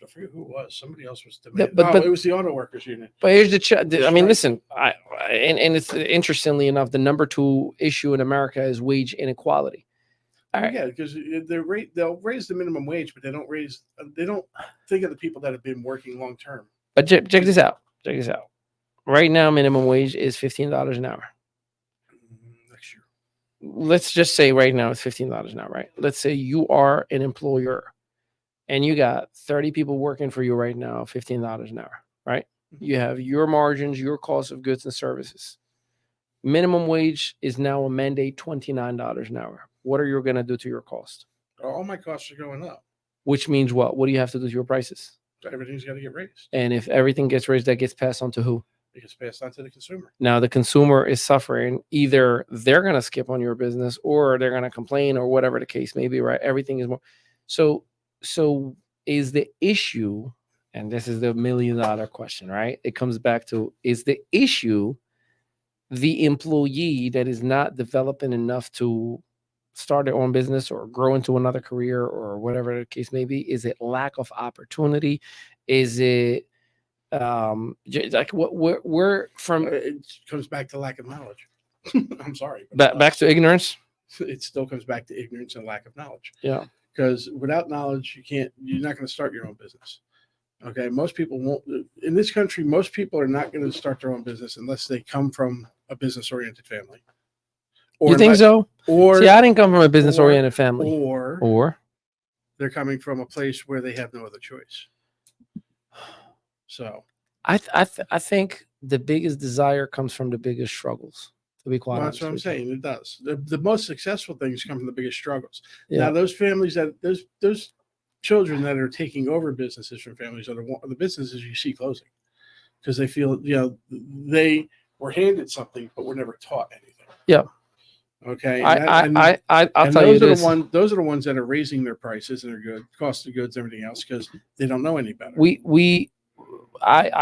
I forget who it was. Somebody else was Yeah, demanding. but It was the auto workers union. but here's I mean, Strike. listen, and it's interestingly enough, the number 2 issue in America is wage inequality. All Well, right. yeah, because they'll raise the minimum wage, but they don't They don't think of the people that have been working long term. But check this out. Check this out. Right now, minimum wage is $15 an hour. Next year, Let's just say right now it's $15 an hour, right? Let's say you are an employer and you got 30 people working for you right now, $15 an hour, right? You have your margins, your cost of goods and services. Minimum wage is now a mandate $29 an hour. What are you going to do to your cost? all my costs are going up. Which means what? What do you have to do to your prices? So everything's got to get raised. And if everything gets raised, that gets passed on to who? It gets passed on to the consumer. Now the consumer is suffering. Either they're going to skip on your business or they're going to complain or whatever the case may be, right? Everything is more. So is the issue, and this is the $1 million question, right? It comes back to, is the issue the employee that is not developing enough to start their own business or grow into another career or whatever the case may be? Is it lack of opportunity? Is it like what we're from? It comes back to lack of knowledge. I'm sorry, but back to ignorance. It still comes back to ignorance and lack of knowledge. Yeah, because without knowledge, you're not going to start your own business. Okay, most people won't in this country. Most people are not going to start their own business unless they come from a business-oriented family. You think so? Or see, I didn't come from a business-oriented family. Or they're coming from a place where they have no other choice. So I think the biggest desire comes from the biggest struggles. To be quite honest, that's what I'm saying. It does. The most successful things come from the biggest struggles. Yeah. Now, those families those children that are taking over businesses from families are the businesses you see closing because they feel they were handed something but were never taught anything. Yeah. Okay. I'll tell you this. Those are the ones that are raising their prices and their cost of goods, everything else because they don't know any better.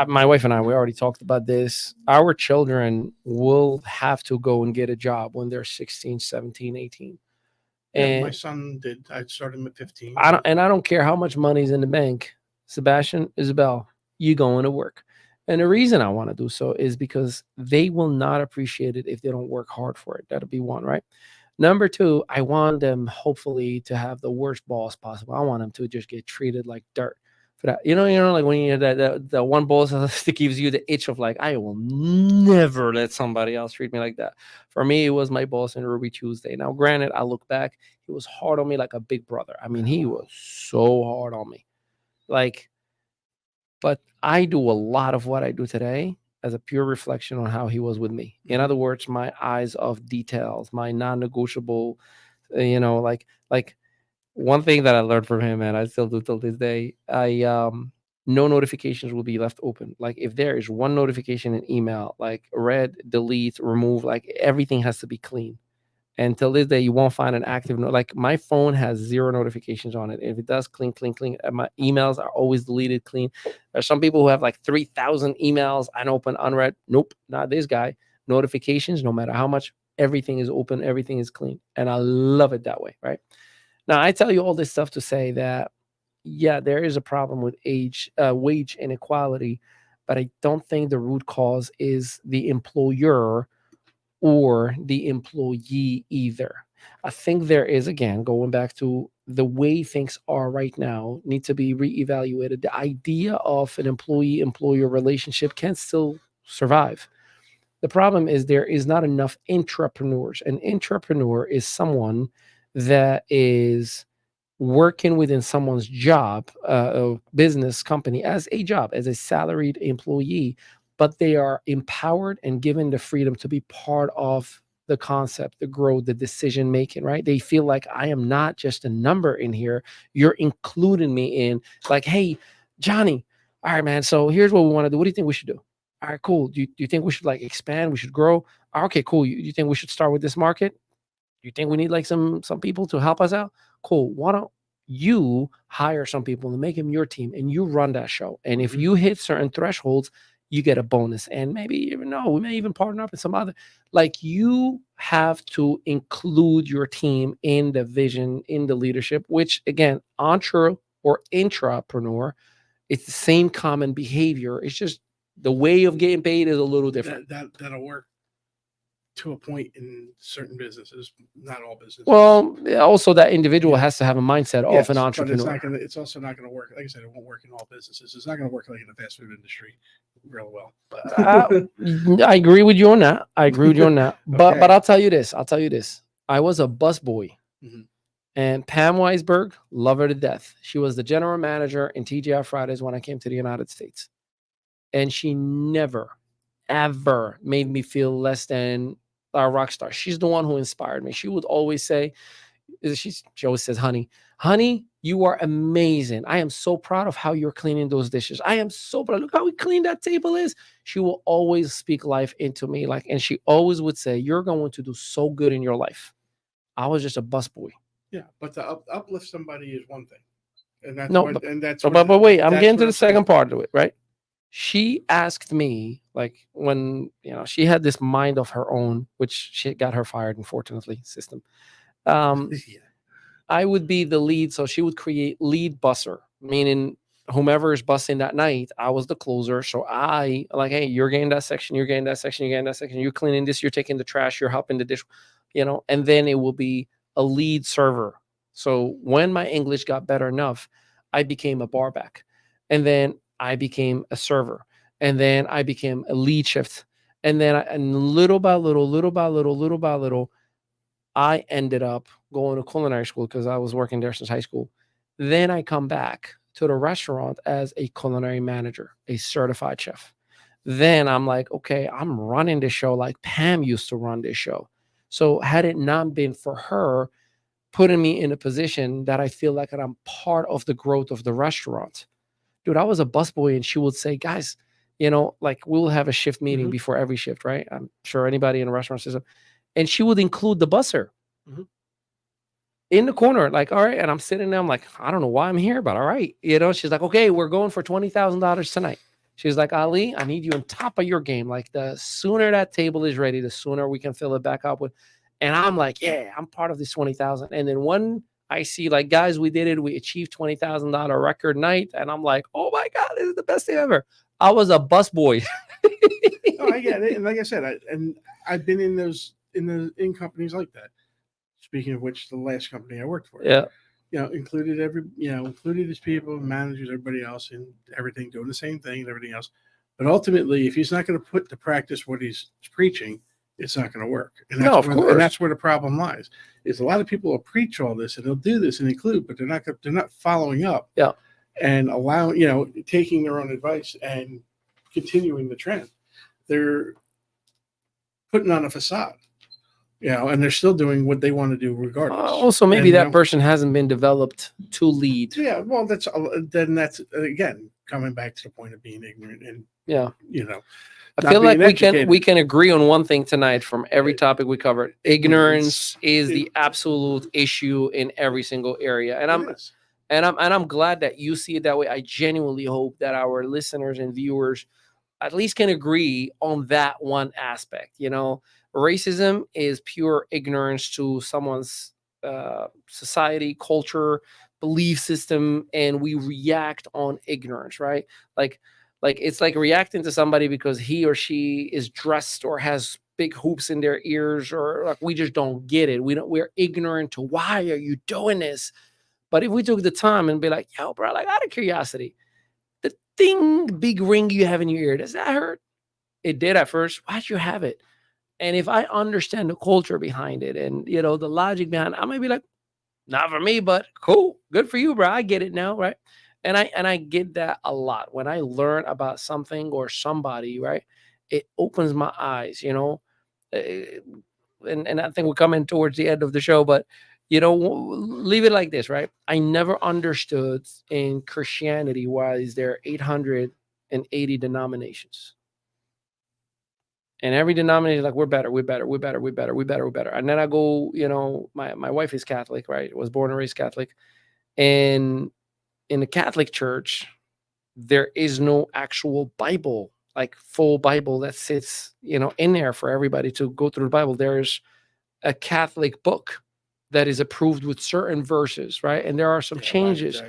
My wife and I, we already talked about this. Our children will have to go and get a job when they're 16, 17, 18. And my son did. I started him at 15. I don't care how much money's in the bank. Sebastian, Isabel, you going to work. And the reason I want to do so is because they will not appreciate it if they don't work hard for it. That'll be one, right? Number two, I want them hopefully to have the worst boss possible. I want them to just get treated like dirt. For that, you know, like when you have that one boss that gives you the itch of like, I will never let somebody else treat me like that. For me, it was my boss in Ruby Tuesday. Now, granted, I look back, he was hard on me like a big brother. I mean, he was so hard on me. Like, but I do a lot of what I do today as a pure reflection on how he was with me. In other words, my eyes of details, my non-negotiable, like one thing that I learned from him, and I still do till this day, no notifications will be left open. Like if there is one notification in email, like read, delete, remove, like everything has to be clean. And till this day, you won't find an active note. Like my phone has 0 notifications on it. If it does clean. My emails are always deleted clean. There's some people who have like 3,000 emails unopened, unread. Nope, not this guy. Notifications, no matter how much, everything is open, everything is clean. And I love it that way, right? Now, I tell you all this stuff to say that yeah, there is a problem with wage inequality, but I don't think the root cause is the employer or the employee either. I think there is, again, going back to the way things are right now, need to be reevaluated. The idea of an employee employer relationship can still survive. The problem is there is not enough entrepreneurs. An entrepreneur is someone that is working within someone's job, business company, as a job, as a salaried employee, but they are empowered and given the freedom to be part of the concept, the growth, the decision making, right? They feel like I am not just a number in here. You're including me in, like, hey, Johnny, all right, man. So here's what we want to do. What do you think we should do? All right, cool. Do you think we should like expand? We should grow? Okay, cool. You think we should start with this market? You think we need like some people to help us out? Cool. Why don't you hire some people and make them your team and you run that show? And if you hit certain thresholds, you get a bonus. And maybe even know we may even partner up with some other. Like you have to include your team in the vision, in the leadership, which again, entre or intrapreneur, it's the same common behavior. It's just the way of getting paid is a little different. That'll work to a point in certain businesses, not all businesses. Well, also that individual has to have a mindset of an entrepreneur. But it's also not going to work. Like I said, it won't work in all businesses. It's not going to work like in the fast food industry real well. I agree with you on that. But I'll tell you this. I was a busboy. And Pam Weisberg, love her to death. She was the general manager in TGI Fridays when I came to the United States. And she never, ever made me feel less than a rock star. She's the one who inspired me. She would always say, she always says, honey, you are amazing. I am so proud of how you're cleaning those dishes. I am so proud. Look how clean that table is. She will always speak life into me. And she always would say, you're going to do so good in your life. I was just a busboy. Yeah, but to uplift somebody is one thing. And that's but wait, I'm getting to the second part of it, right? She asked me, like, when she had this mind of her own, which she got her fired, unfortunately, system. I would be the lead, so she would create lead busser, meaning whomever is bussing that night, I was the closer. So I like, hey, you're getting that section, you're getting that section, you're getting that section, you're cleaning this, you're taking the trash, you're helping the dish, and then it will be a lead server. So when my English got better enough, I became a barback, and then I became a server, and then I became a lead shift, and then little by little, I ended up going to culinary school because I was working there since high school. Then I come back to the restaurant as a culinary manager, a certified chef. Then I'm like, okay, I'm running this show like Pam used to run this show. So had it not been for her putting me in a position that I feel like I'm part of the growth of the restaurant, dude, I was a busboy, and she would say, guys, like we'll have a shift meeting before every shift, right? I'm sure anybody in a restaurant system. And she would include the busser in the corner, like, all right. And I'm sitting there, I'm like, I don't know why I'm here, but all right. She's like, okay, we're going for $20,000 tonight. She's like, Ali, I need you on top of your game. Like the sooner that table is ready, the sooner we can fill it back up with. And I'm like, yeah, I'm part of this 20,000. And then when I see like, guys, we did it, we achieved $20,000 record night. And I'm like, oh my God, this is the best thing ever. I was a busboy. I get it. And like I said, I've been in companies like that. Speaking of which, the last company I worked for, included included his people, managers, everybody else, and everything, doing the same thing and everything else. But ultimately, if he's not going to put to practice what he's preaching, it's not going to work. And that's where the problem lies. Is a lot of people will preach all this and they'll do this and include, but they're not following up. Yeah. And allowing, taking their own advice and continuing the trend. They're putting on a facade. And they're still doing what they want to do regardless. Also, maybe that person hasn't been developed to lead. Yeah, well, that's again coming back to the point of being ignorant and I feel like we can agree on one thing tonight from every topic we covered. Ignorance is the absolute issue in every single area, and I'm glad that you see it that way. I genuinely hope that our listeners and viewers at least can agree on that one aspect. Racism is pure ignorance to someone's society, culture, belief system, and we react on ignorance, right? Like, it's like reacting to somebody because he or she is dressed or has big hoops in their ears, or like we just don't get it. We're ignorant to why are you doing this. But if we took the time and be like, yo, bro, like out of curiosity, the big ring you have in your ear, does that hurt? It did at first. Why'd you have it? And if I understand the culture behind it and the logic behind it, I might be like, not for me, but cool, good for you, bro. I get it now, right? And I get that a lot when I learn about something or somebody, right? It opens my eyes. Eh, and I think we're coming towards the end of the show, but leave it like this, right? I never understood in Christianity why is there 880 denominations. And every denomination is like, we're better, we're better, we're better, we're better, we're better, we're better. And then I go, my wife is Catholic, right? Was born and raised Catholic. And in the Catholic Church, there is no actual Bible, like full Bible that sits, in there for everybody to go through the Bible. There's a Catholic book that is approved with certain verses, right? And there are some changes.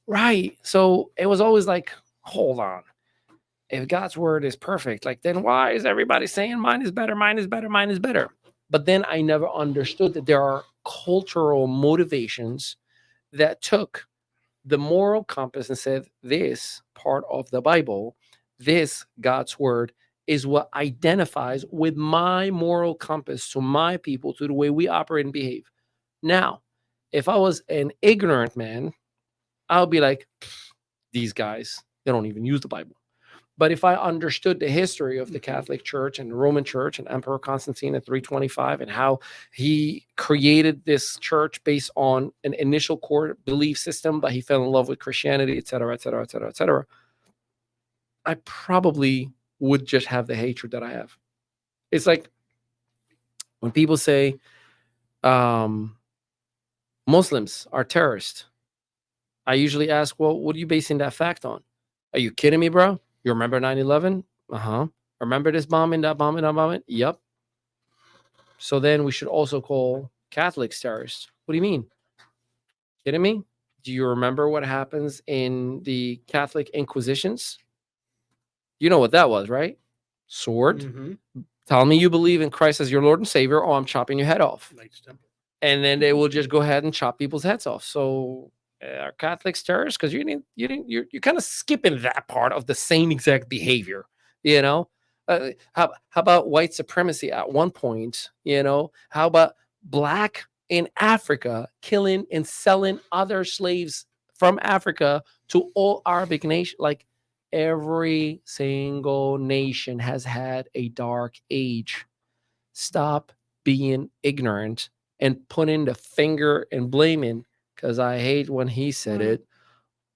Right. So it was always like, hold on. If God's word is perfect, like then why is everybody saying mine is better, mine is better, mine is better? But then I never understood that there are cultural motivations that took the moral compass and said, this part of the Bible, this God's word is what identifies with my moral compass to my people, to the way we operate and behave. Now, if I was an ignorant man, I'll be like, these guys, they don't even use the Bible. But if I understood the history of the Catholic Church and the Roman Church and Emperor Constantine at 325 and how he created this church based on an initial core belief system, but he fell in love with Christianity, et cetera, et cetera, et cetera, et cetera, I probably would just have the hatred that I have. It's like when people say Muslims are terrorists, I usually ask, well, what are you basing that fact on? Are you kidding me, bro? You remember 9/11? Remember this bombing, that bombing, that bombing? Yep. So then we should also call Catholics terrorists. What do you mean? Kidding me? Do you remember what happens in the Catholic Inquisitions? You know what that was, right? Sword. Mm-hmm. Tell me you believe in Christ as your Lord and Savior, or I'm chopping your head off. And then they will just go ahead and chop people's heads off. So are Catholics terrorists? Because you're kind of skipping that part of the same exact behavior. How about white supremacy at one point? How about black in Africa killing and selling other slaves from Africa to all Arabic nations? Like every single nation has had a dark age. Stop being ignorant and putting the finger and blaming. Because I hate when he said it.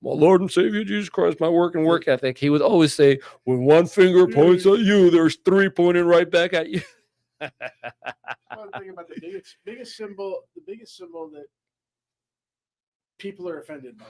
My Lord and Savior Jesus Christ, my work and work ethic. He would always say, when one finger points at you, there's three pointing right back at you. I want to think about the biggest symbol that people are offended by.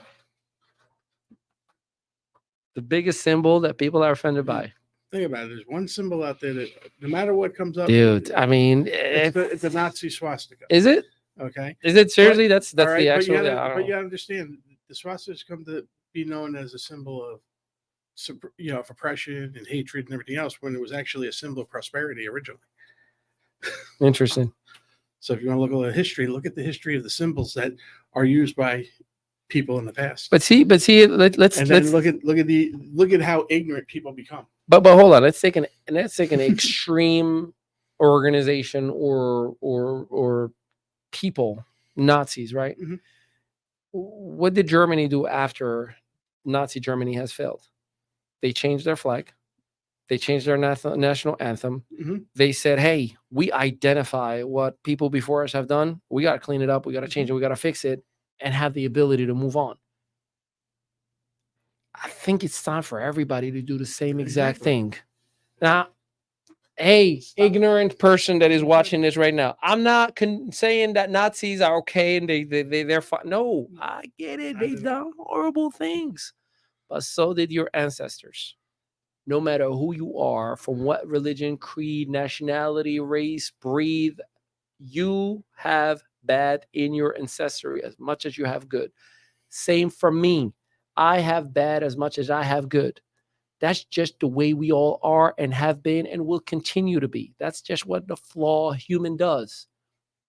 The biggest symbol that people are offended by. Think about it. There's one symbol out there that no matter what comes up, dude. I mean, it's a Nazi swastika. Is it? Okay. Is it seriously? That's right, the actual. But you gotta understand, the swastikas come to be known as a symbol of, of oppression and hatred and everything else, when it was actually a symbol of prosperity originally. Interesting. So if you want to look at the history of the symbols that are used by people in the past. But see, let's look at how ignorant people become. But hold on, let's take an extreme organization or people, Nazis, right? Mm-hmm. What did Germany do after Nazi Germany has failed? They changed their flag. They changed their national anthem. Mm-hmm. They said, hey, we identify what people before us have done. We got to clean it up. We got to change it. We got to fix it and have the ability to move on. I think it's time for everybody to do the same exact thing. Now, hey, ignorant person that is watching this right now, I'm not saying that Nazis are okay and they're fine. No, I get it. They've done horrible things, but so did your ancestors. No matter who you are, from what religion, creed, nationality, race, breed, you have bad in your ancestry as much as you have good. Same for me. I have bad as much as I have good. That's just the way we all are and have been and will continue to be. That's just what the flawed human does.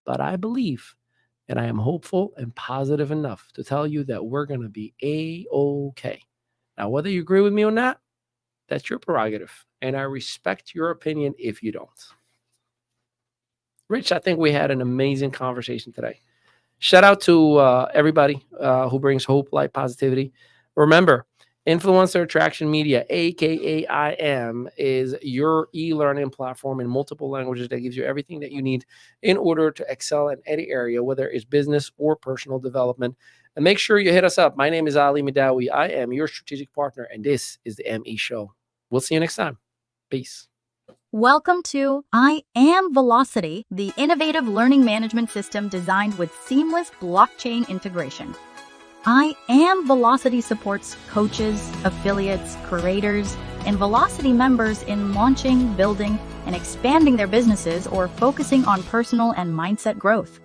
But I believe, and I am hopeful and positive enough to tell you that we're going to be A-okay. Now, whether you agree with me or not, that's your prerogative. And I respect your opinion if you don't. Rich, I think we had an amazing conversation today. Shout out to everybody who brings hope, light, positivity. Remember, Influencer Attraction Media, aka IM, is your e-learning platform in multiple languages that gives you everything that you need in order to excel in any area, whether it's business or personal development. And make sure you hit us up. My name is Ali Midawi. I am your strategic partner, and this is the ME Show. We'll see you next time. Peace. Welcome to I Am Velocity, the innovative learning management system designed with seamless blockchain integration. I Am Velocity supports coaches, affiliates, creators, and Velocity members in launching, building, and expanding their businesses or focusing on personal and mindset growth.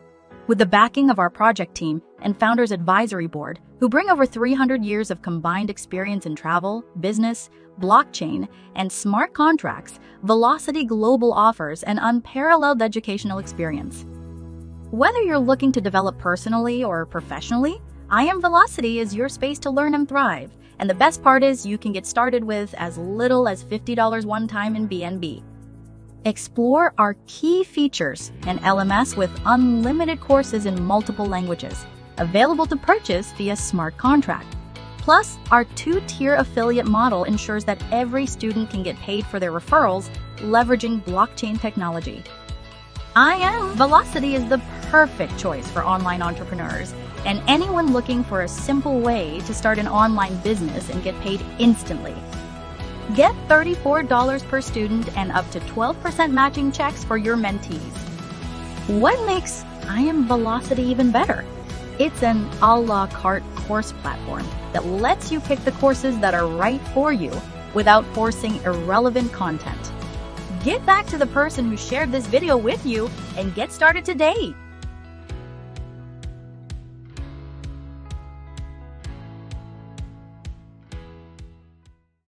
With the backing of our project team and Founders Advisory Board, who bring over 300 years of combined experience in travel, business, blockchain, and smart contracts, Velocity Global offers an unparalleled educational experience. Whether you're looking to develop personally or professionally, I Am Velocity is your space to learn and thrive. And the best part is you can get started with as little as $50 one time in BNB. Explore our key features and LMS with unlimited courses in multiple languages, available to purchase via smart contract. Plus, our two-tier affiliate model ensures that every student can get paid for their referrals, leveraging blockchain technology. I Am Velocity is the perfect choice for online entrepreneurs and anyone looking for a simple way to start an online business and get paid instantly. Get $34 per student and up to 12% matching checks for your mentees. What makes I Am Velocity even better? It's an a la carte course platform that lets you pick the courses that are right for you without forcing irrelevant content. Get back to the person who shared this video with you and get started today.